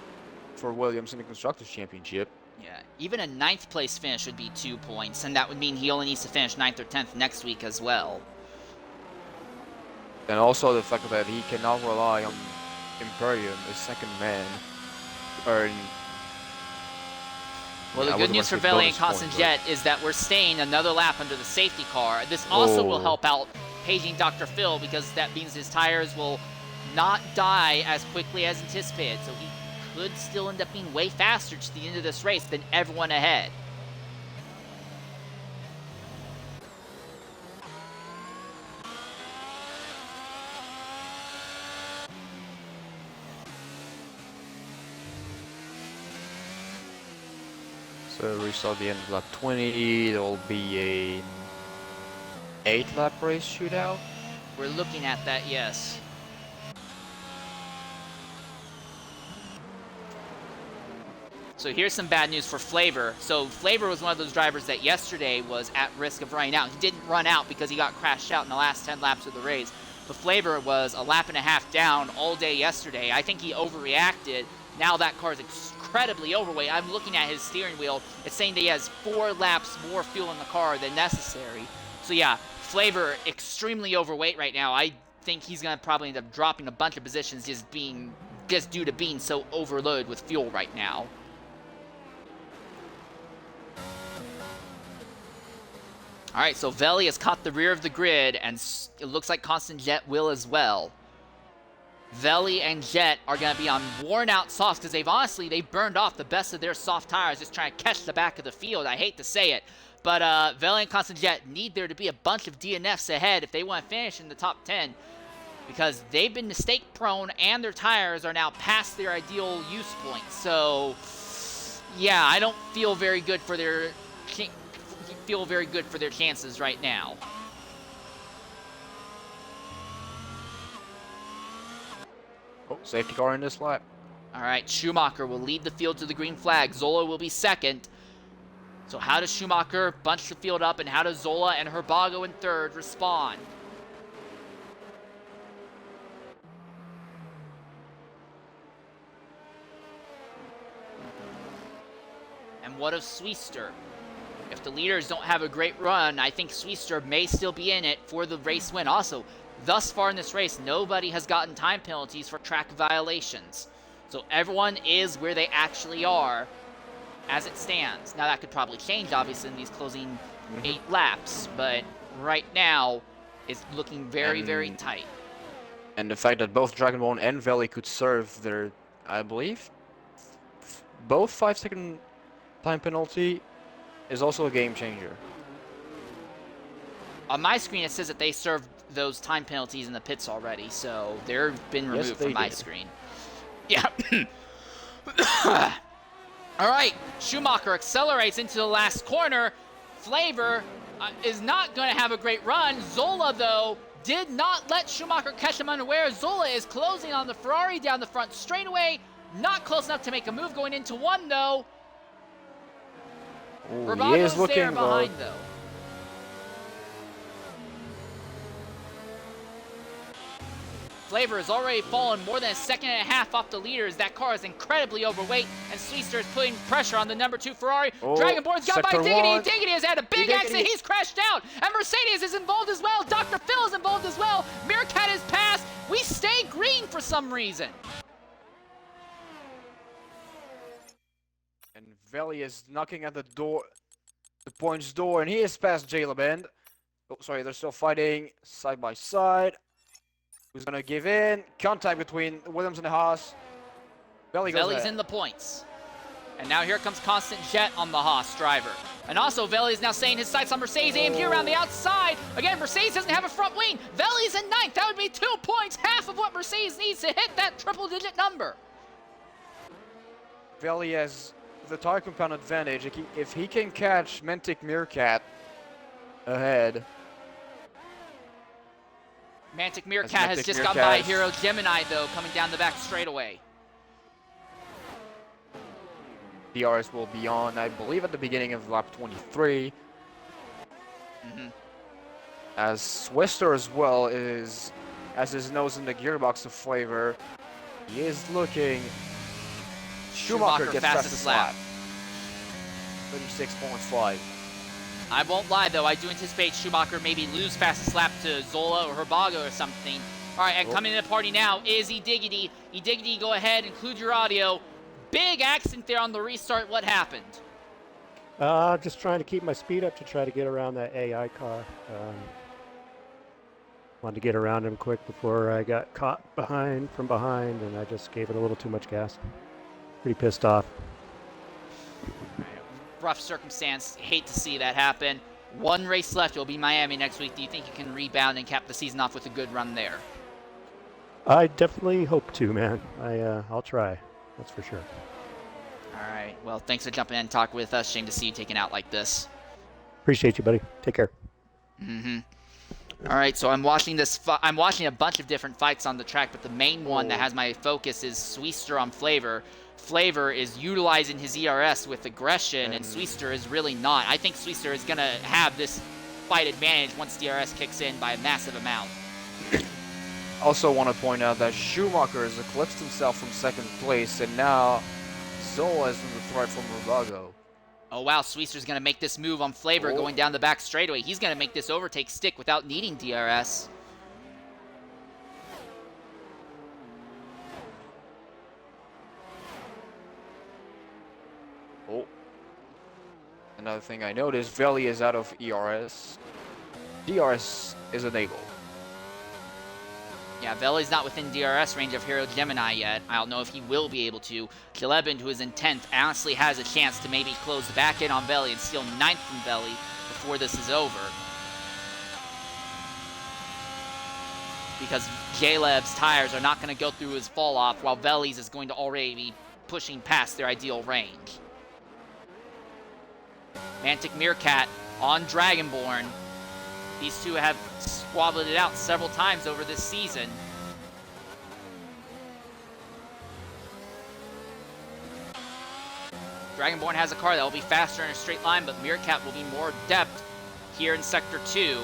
for Williams in the Constructors' Championship. Yeah, even a 9th place finish would be 2 points, and that would mean he only needs to finish 9th or 10th next week as well. And also the fact that he cannot rely on Imperium, his second man, earn. Well, the good news for Veli and Constant Jet is that we're staying another lap under the safety car. This also will help out paging Dr. Phil because that means his tires will not die as quickly as anticipated, so he could still end up being way faster to the end of this race than everyone ahead. So we saw the end of lap 20, there will be a 8-lap race shootout. We're looking at that, yes. So here's some bad news for Flavor. So Flavor was one of those drivers that yesterday was at risk of running out. He didn't run out because he got crashed out in the last 10 laps of the race. But Flavor was a lap and a half down all day yesterday. I think he overreacted. Now that car is incredibly overweight. I'm looking at his steering wheel. It's saying that he has 4 laps more fuel in the car than necessary. So yeah, Flavor extremely overweight right now. I think he's going to probably end up dropping a bunch of positions just due to being so overloaded with fuel right now. Alright, so Veli has caught the rear of the grid, and it looks like Constant Jet will as well. Veli and Jet are going to be on worn-out softs because they've burned off the best of their soft tires just trying to catch the back of the field. I hate to say it, but Veli and Constant Jet need there to be a bunch of DNFs ahead if they want to finish in the top 10 because they've been mistake-prone and their tires are now past their ideal use point. So, yeah, I don't feel very good for their chances right now. Oh, safety car in this lap. All right, Schumacher will lead the field to the green flag. Zola will be second. So how does Schumacher bunch the field up, and how does Zola and Herbago in third respond? And what of Swister? If the leaders don't have a great run, I think Swister may still be in it for the race win. Also, thus far in this race, nobody has gotten time penalties for track violations. So everyone is where they actually are as it stands. Now that could probably change, obviously, in these closing 8 laps, but right now it's looking very, very tight. And the fact that both Dragonborn and Valley could serve their, I believe, both 5-second time penalty is also a game changer. On my screen, it says that they served those time penalties in the pits already, so they've been removed from my screen. Yeah. All right, Schumacher accelerates into the last corner. Flavor is not going to have a great run. Zola, though, did not let Schumacher catch him unaware. Zola is closing on the Ferrari down the front straightaway. Not close enough to make a move going into one, though. Herbago's there behind, though. Flavor has already fallen more than a second and a half off the leaders. That car is incredibly overweight, and Swister is putting pressure on the number 2 Ferrari. Dragonborn's got by Diggity. Diggity has had a big accident. He's crashed out, and Mercedes is involved as well. Dr. Phil is involved as well. Meerkat is passed. We stay green for some reason. And Veli is knocking at the door, the points door, and he is past Jalabend. Oh, sorry, they're still fighting side by side. Who's gonna give in? Contact between Williams and Haas. Veli's in the points. And now here comes Constant Jet on the Haas driver. And also Veli is now saying his sights on Mercedes AMG around the outside. Again, Mercedes doesn't have a front wing. Veli's in 9th. That would be 2 points, half of what Mercedes needs to hit that triple-digit number. Veli has the tire compound advantage. If he can catch Mantic Meerkat ahead. Mantic Meerkat has just gotten by Hero Gemini, though, coming down the back straightaway. DRS will be on, I believe, at the beginning of lap 23. As Swister as well has his nose in the gearbox of Flavor. He is looking. Schumacher gets fastest lap. 36.5. I won't lie, though. I do anticipate Schumacher maybe lose fastest lap to Zola or Herbago or something. All right, and coming to the party now is E-Diggity. E-Diggity, go ahead, include your audio. Big accident there on the restart. What happened? Just trying to keep my speed up to try to get around that AI car. Wanted to get around him quick before I got caught from behind, and I just gave it a little too much gas. Pretty pissed off. Rough circumstance. Hate to see that happen. 1 race left. You'll be Miami next week. Do you think you can rebound and cap the season off with a good run there? I definitely hope to, man. I'll try. That's for sure. All right. Well, thanks for jumping in and talking with us. Shame to see you taken out like this. Appreciate you, buddy. Take care. All right. So I'm watching this. I'm watching a bunch of different fights on the track, but the main one that has my focus is Swister on Flavor. Flavor is utilizing his ERS with aggression, and Swister is really not. I think Swister is going to have this fight advantage once DRS kicks in by a massive amount. Also want to point out that Schumacher has eclipsed himself from 2nd place, and now Zola is in the threat from Herbago. Oh, wow. Swister's going to make this move on Flavor going down the back straightaway. He's going to make this overtake stick without needing DRS. Oh. Another thing I noticed, Veli is out of ERS. DRS is enabled. Yeah, Veli's not within DRS range of Hero Gemini yet. I don't know if he will be able to. Jalebin, who is in 10th, honestly has a chance to maybe close back in on Veli and steal 9th from Veli before this is over. Because Jaleb's tires are not going to go through his fall off, while Veli's is going to already be pushing past their ideal range. Mantic Meerkat on Dragonborn. These two have squabbled it out several times over this season. Dragonborn has a car that will be faster in a straight line, but Meerkat will be more adept here in Sector 2.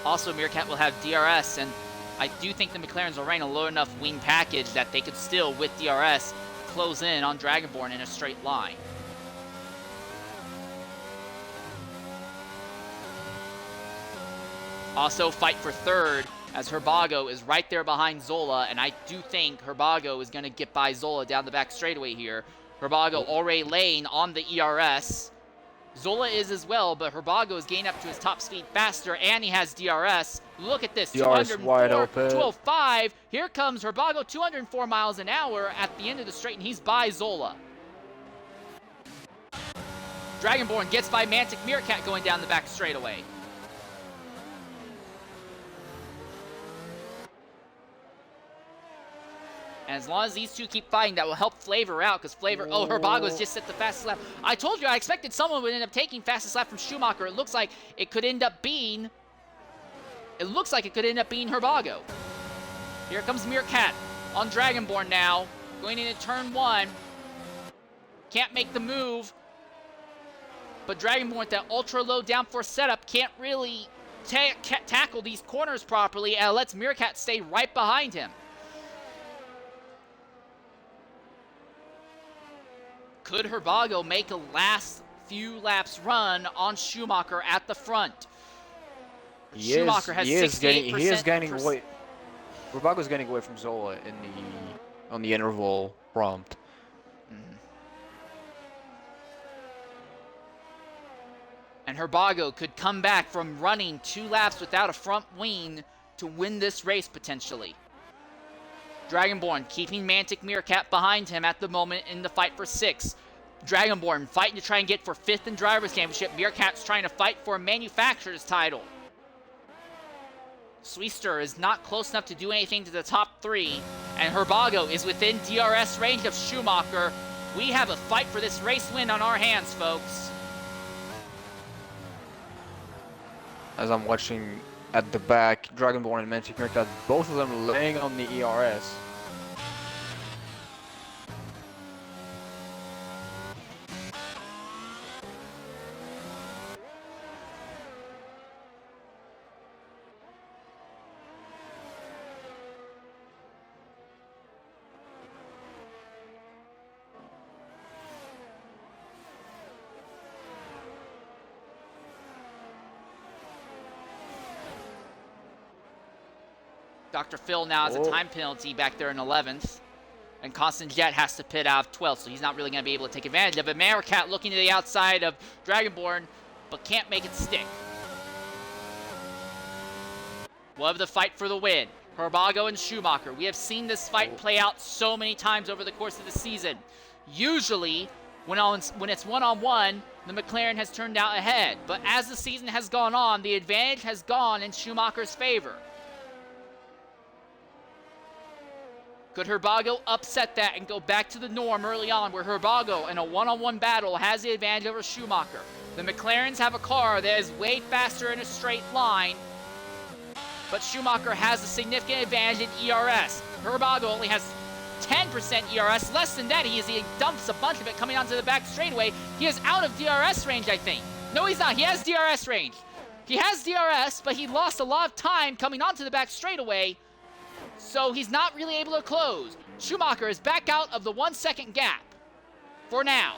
Also, Meerkat will have DRS, and I do think the McLarens will run a low enough wing package that they could still, with DRS, close in on Dragonborn in a straight line. Also, fight for third, as Herbago is right there behind Zola, and I do think Herbago is going to get by Zola down the back straightaway here. Herbago already laying on the ERS. Zola is as well, but Herbago is getting up to his top speed faster, and he has DRS. Look at this, DRS 204, wide open. 205. Here comes Herbago, 204 miles an hour at the end of the straight, and he's by Zola. Dragonborn gets by Mantic Meerkat going down the back straightaway. And as long as these two keep fighting, that will help Flavor out, because Flavor... Oh, Herbago's just at the fastest lap. I told you, I expected someone would end up taking fastest lap from Schumacher. It looks like it could end up being... Herbago. Here comes Meerkat on Dragonborn now. Going into turn 1. Can't make the move. But Dragonborn with that ultra low downforce setup can't really tackle these corners properly, and lets Meerkat stay right behind him. Could Herbago make a last few laps run on Schumacher at the front? Schumacher has 68%. He is gaining away. Herbago's getting away from Zola on the interval prompt. And Herbago could come back from running 2 laps without a front wing to win this race potentially. Dragonborn keeping Mantic Meerkat behind him at the moment in the fight for 6. Dragonborn fighting to try and get for 5th in Drivers' Championship. Meerkat's trying to fight for a Manufacturer's title. Swister is not close enough to do anything to the top 3. And Herbago is within DRS range of Schumacher. We have a fight for this race win on our hands, folks. As I'm watching at the back, Dragonborn and Mantic Meerkat, both of them laying on the ERS. Dr. Phil now has a time penalty back there in 11th. And Constant Jet has to pit out of 12th, so he's not really going to be able to take advantage of it. Meerkat looking to the outside of Dragonborn, but can't make it stick. We'll have the fight for the win. Herbago and Schumacher. We have seen this fight play out so many times over the course of the season. Usually, when it's one-on-one, the McLaren has turned out ahead. But as the season has gone on, the advantage has gone in Schumacher's favor. Could Herbago upset that and go back to the norm early on, where Herbago in a one-on-one battle has the advantage over Schumacher? The McLarens have a car that is way faster in a straight line, but Schumacher has a significant advantage in ERS. Herbago only has 10% ERS. Less than that, he dumps a bunch of it coming onto the back straightaway. He is out of DRS range, I think. No, he's not. He has DRS range. He has DRS, but he lost a lot of time coming onto the back straightaway, so he's not really able to close. Schumacher is back out of the 1 second gap for now.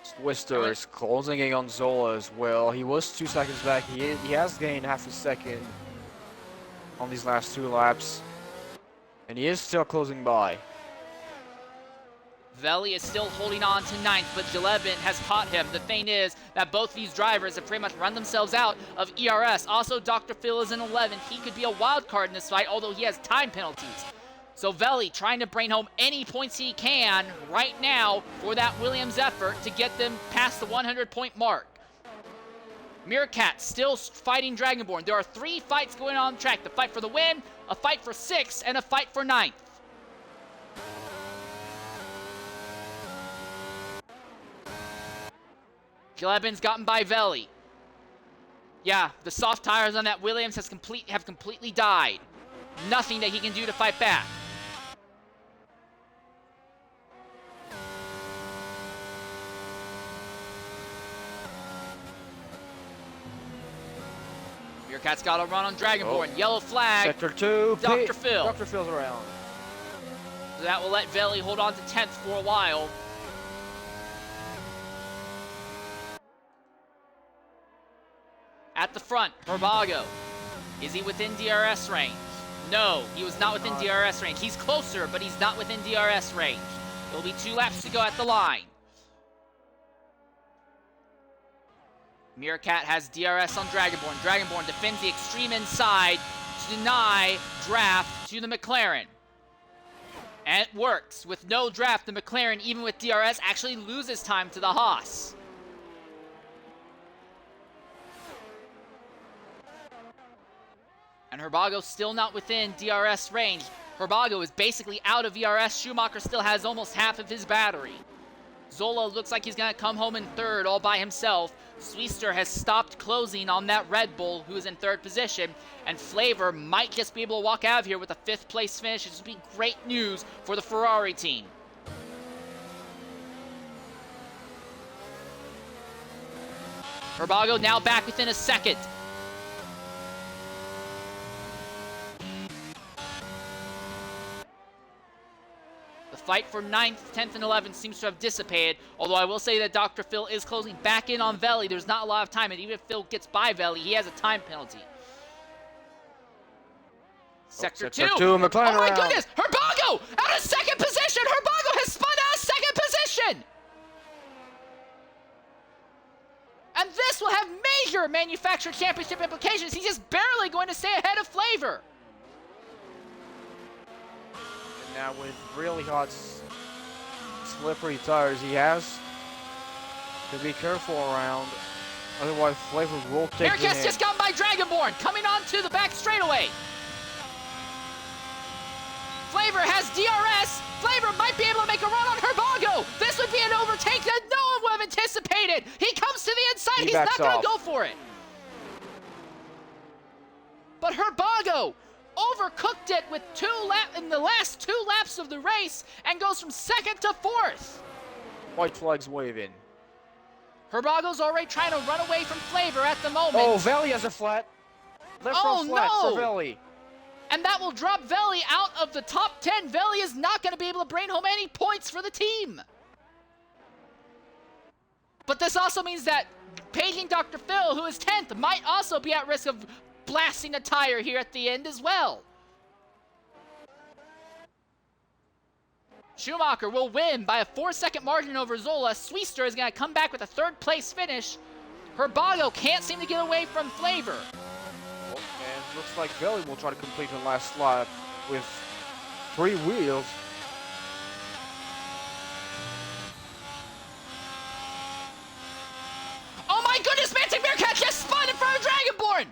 Swister is closing in on Zola as well. He was 2 seconds back. He has gained half a second on these last 2 laps. And he is still closing by. Veli is still holding on to 9th, but Jelebin has caught him. The thing is that both these drivers have pretty much run themselves out of ERS. Also, Dr. Phil is in 11th. He could be a wild card in this fight, although he has time penalties. So Veli trying to bring home any points he can right now for that Williams effort to get them past the 100-point mark. Meerkat still fighting Dragonborn. There are 3 fights going on the track. The fight for the win, a fight for 6th, and a fight for 9th. Jelebin's gotten by Veli. Yeah, the soft tires on that Williams have completely died. Nothing that he can do to fight back. Meerkat's got a run on Dragonborn. Oh. Yellow flag. Sector 2, Dr. Phil. Dr. Phil's around. So that will let Veli hold on to 10th for a while. At the front, Herbago. Is he within DRS range? No, he was not within DRS range. He's closer, but he's not within DRS range. It'll be 2 laps to go at the line. Meerkat has DRS on Dragonborn. Dragonborn defends the extreme inside to deny draft to the McLaren. And it works. With no draft, the McLaren, even with DRS, actually loses time to the Haas. And Herbago's still not within DRS range. Herbago is basically out of ERS. Schumacher still has almost half of his battery. Zola looks like he's going to come home in third all by himself. Swiester has stopped closing on that Red Bull, who is in third position. And Flavor might just be able to walk out of here with a 5th place finish. This would be great news for the Ferrari team. Herbago now back within a second. The fight for 9th, 10th, and 11th seems to have dissipated, although I will say that Dr. Phil is closing back in on Veli. There's not a lot of time, and even if Phil gets by Veli, he has a time penalty. Sector 2. McLaren Oh my around. goodness! Herbago out of second position! Herbago has spun out of second position! And this will have major manufacturer championship implications. He's just barely going to stay ahead of Flavor. Now with really hot, slippery tires, he has to be careful around. Otherwise, Flavor will take the Meerkat's hit. just gone by Dragonborn, coming onto the back straightaway. Flavor has DRS. Flavor might be able to make a run on Herbago. This would be an overtake that no one would have anticipated. He comes to the inside. He He's not backs going off. to go for it. But Herbago overcooked it with in the last 2 laps of the race and goes from 2nd to 4th. White flags waving. Herbago's already trying to run away from Flavor at the moment. Oh, Veli has a flat. Left front flat for Veli. And that will drop Veli out of the top 10. Veli is not going to be able to bring home any points for the team. But this also means that paging Dr. Phil, who is 10th, might also be at risk of blasting a tire here at the end as well. Schumacher will win by a 4-second margin over Zola. Swiester is going to come back with a 3rd place finish. Herbago can't seem to get away from Flavor. Oh, and looks like Veli will try to complete the last lap with 3 wheels. Oh my goodness, Mantic Meerkat just spun in front of Dragonborn!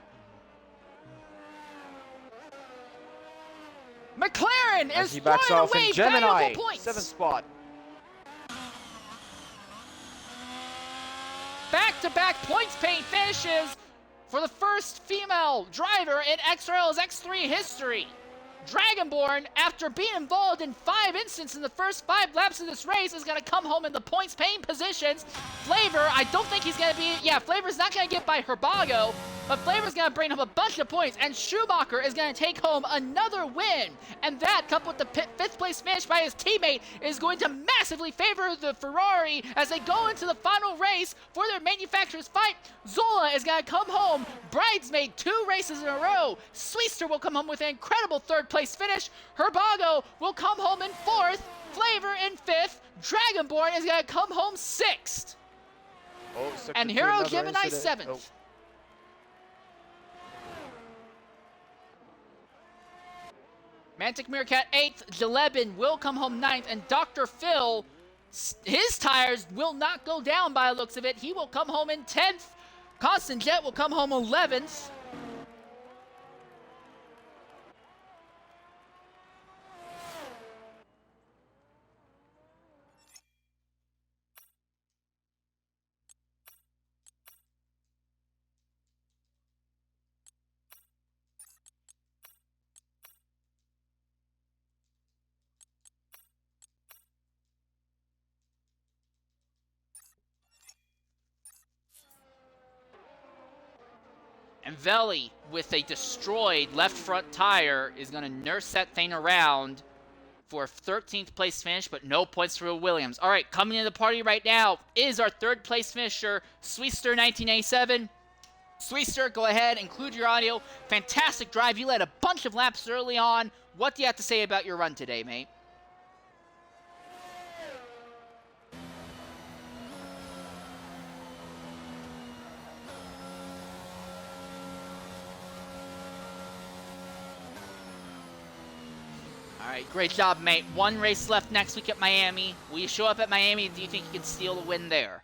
McLaren As is he backs throwing off away in Gemini, valuable points. 7th spot. Back-to-back points-paying finishes for the first female driver in XRL's X3 history. Dragonborn, after being involved in 5 incidents in the first 5 laps of this race, is going to come home in the points-paying positions. Flavor, I don't think he's going to be... Yeah, Flavor's not going to get by Herbago, but Flavor's going to bring home a bunch of points, and Schumacher is going to take home another win. And that, coupled with the 5th place finish by his teammate, is going to massively favor the Ferrari as they go into the final race for their manufacturer's fight. Zola is going to come home bridesmaid 2 races in a row. Swiester will come home with an incredible 3rd place finish. Herbago will come home in 4th. Flavor in 5th. Dragonborn is going to come home 6th. Oh, And to Hero another Gemini incident. 7th. Oh. Mantic Meerkat 8th, Jalebin will come home 9th, and Dr. Phil, his tires will not go down by the looks of it. He will come home in 10th. Constant Jet will come home 11th. And Veli, with a destroyed left front tire, is going to nurse that thing around for a 13th place finish, but no points for Williams. All right, coming into the party right now is our 3rd place finisher, Sweester 1987. Sweester, go ahead, include your audio. Fantastic drive. You led a bunch of laps early on. What do you have to say about your run today, mate? All right, great job, mate. 1 race left next week at Miami. Will you show up at Miami? Do you think you can steal the win there?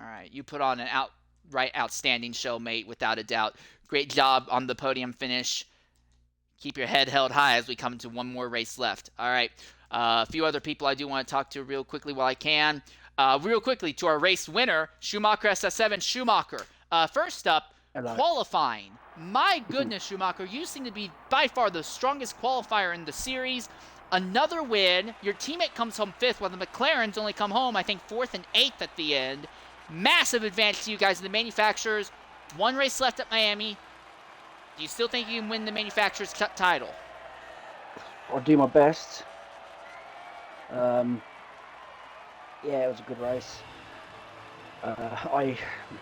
All right, you put on an outright outstanding show, mate, without a doubt. Great job on the podium finish. Keep your head held high as we come to 1 more race left. All right, a few other people I do want to talk to real quickly while I can. Real quickly to our race winner, Schumacher SS7. Schumacher, first up, Hello. qualifying. My goodness, Schumacher, you seem to be by far the strongest qualifier in the series. Another win. Your teammate comes home 5th, while the McLarens only come home, I think, 4th and 8th at the end. Massive advantage to you guys in the manufacturers. 1 race left at Miami. Do you still think you can win the manufacturers title? I'll do my best. Yeah, it was a good race. I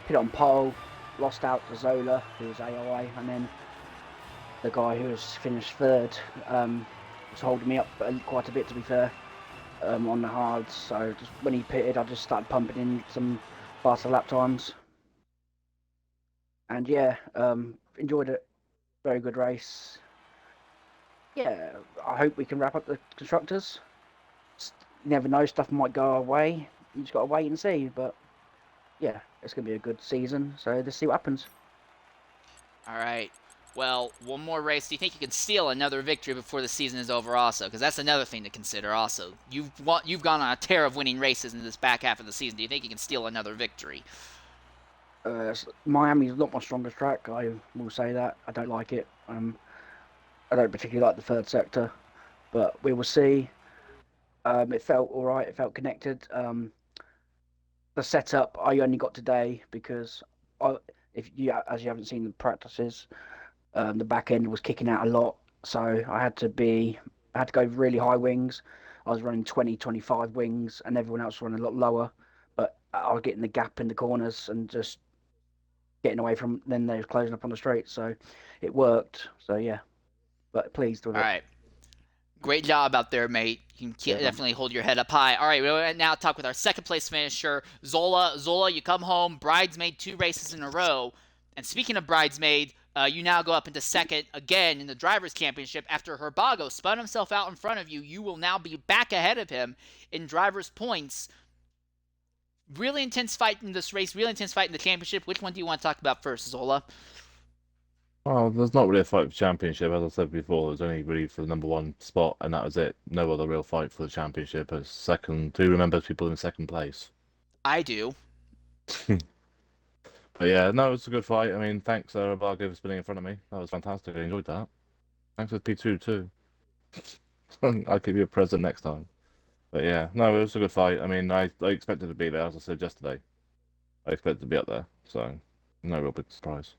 put it on pole, lost out to Zola, who was AI, and then the guy who was finished 3rd was holding me up quite a bit, to be fair, on the hards. So just when he pitted, I just started pumping in some faster lap times. And yeah, enjoyed it. Very good race. Yeah, I hope we can wrap up the constructors. You never know, stuff might go our way. You just got to wait and see. But yeah, it's going to be a good season. So let's see what happens. All right. Well, 1 more race. Do you think you can steal another victory before the season is over also? Because that's another thing to consider also. You've gone on a tear of winning races in this back half of the season. Do you think you can steal another victory? Miami's not my strongest track. I will say that. I don't like it. I don't particularly like the 3rd sector. But we will see. It felt all right. It felt connected. The setup I only got today because as you haven't seen the practices, the back end was kicking out a lot, so I had to go really high wings. I was running 20, 25 wings, and everyone else was running a lot lower. But I was getting the gap in the corners and just getting away from. Then they were closing up on the straight, so it worked. So yeah, but pleased with it. All right. Great job out there, mate. You can definitely hold your head up high. All right, we'll now talk with our 2nd place finisher, Zola. Zola, you come home, bridesmaid 2 races in a row. And speaking of bridesmaid, you now go up into 2nd again in the Drivers' Championship after Herbago spun himself out in front of you. You will now be back ahead of him in drivers' points. Really intense fight in this race, really intense fight in the championship. Which one do you want to talk about first, Zola? Well, there's not really a fight for championship, as I said before. There's only really for the number 1 spot, and that was it. No other real fight for the championship. As second, who remembers people in 2nd place? I do. But yeah, no, it was a good fight. I mean, thanks, Bargo, for spinning in front of me. That was fantastic. I enjoyed that. Thanks for P2 too. I'll give you a present next time. But yeah, no, it was a good fight. I mean, I expected to be there, as I said yesterday. I expected to be up there, so no real big surprise.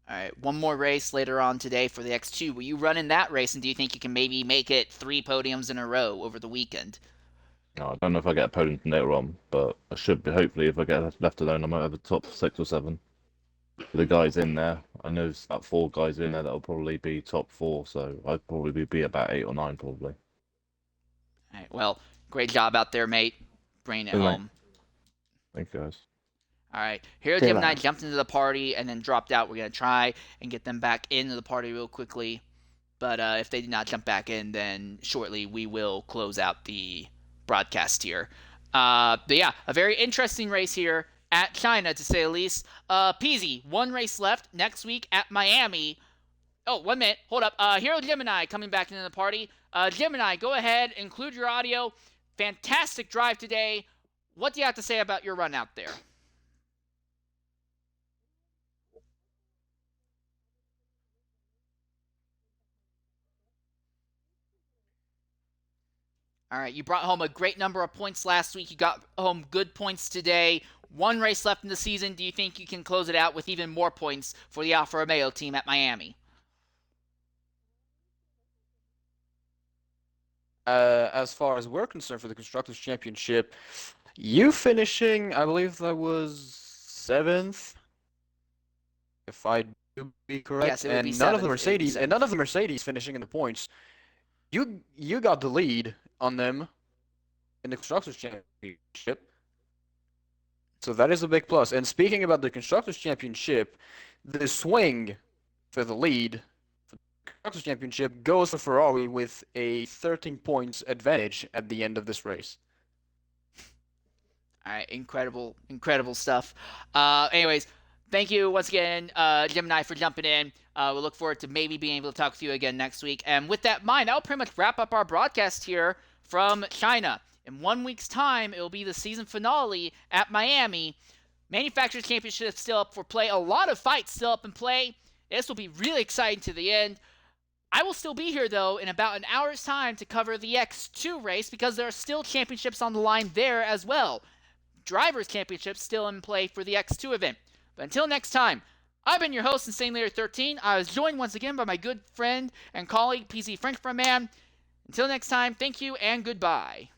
All right, 1 more race later on today for the X2. Will you run in that race, and do you think you can maybe make it 3 podiums in a row over the weekend? No, I don't know if I get a podium later on, but I should be. Hopefully, if I get left alone, I might have a top 6 or 7. The guys in there, I know there's about 4 guys in there that'll probably be top 4, so I'd probably be about 8 or 9, probably. All right, well, great job out there, mate. Bringing it Good night. home. Thank you, guys. All right, Hero See you Gemini later. jumped into the party and then dropped out. We're going to try and get them back into the party real quickly. But if they did not jump back in, then shortly we will close out the broadcast here. But yeah, a very interesting race here at China, to say the least. Peasy, 1 race left next week at Miami. Oh, 1 minute. Hold up. Hero Gemini coming back into the party. Gemini, go ahead, include your audio. Fantastic drive today. What do you have to say about your run out there? All right, you brought home a great number of points last week. You got home good points today. One race left in the season. Do you think you can close it out with even more points for the Alfa Romeo team at Miami? As far as we're concerned for the Constructors' Championship, you finishing, I believe that was 7th, if I do be correct, Yes, it would be and none of the 7th. Mercedes, and none of the Mercedes finishing in the points. You got the lead on them in the Constructors' Championship. So that is a big plus. And speaking about the Constructors' Championship, the swing for the lead for the Constructors' Championship goes for Ferrari with a 13 points advantage at the end of this race. All right, incredible stuff. Anyways, thank you once again, Gemini, for jumping in. We look forward to maybe being able to talk with you again next week. And with that in mind, that'll pretty much wrap up our broadcast here from China. In 1 week's time, it will be the season finale at Miami. Manufacturers Championship still up for play. A lot of fights still up in play. This will be really exciting to the end. I will still be here, though, in about an hour's time to cover the X2 race because there are still championships on the line there as well. Drivers' Championship still in play for the X2 event. But until next time, I've been your host, Insane Leader 13. I was joined once again by my good friend and colleague, PC Frankfurt Man. Until next time, thank you and goodbye.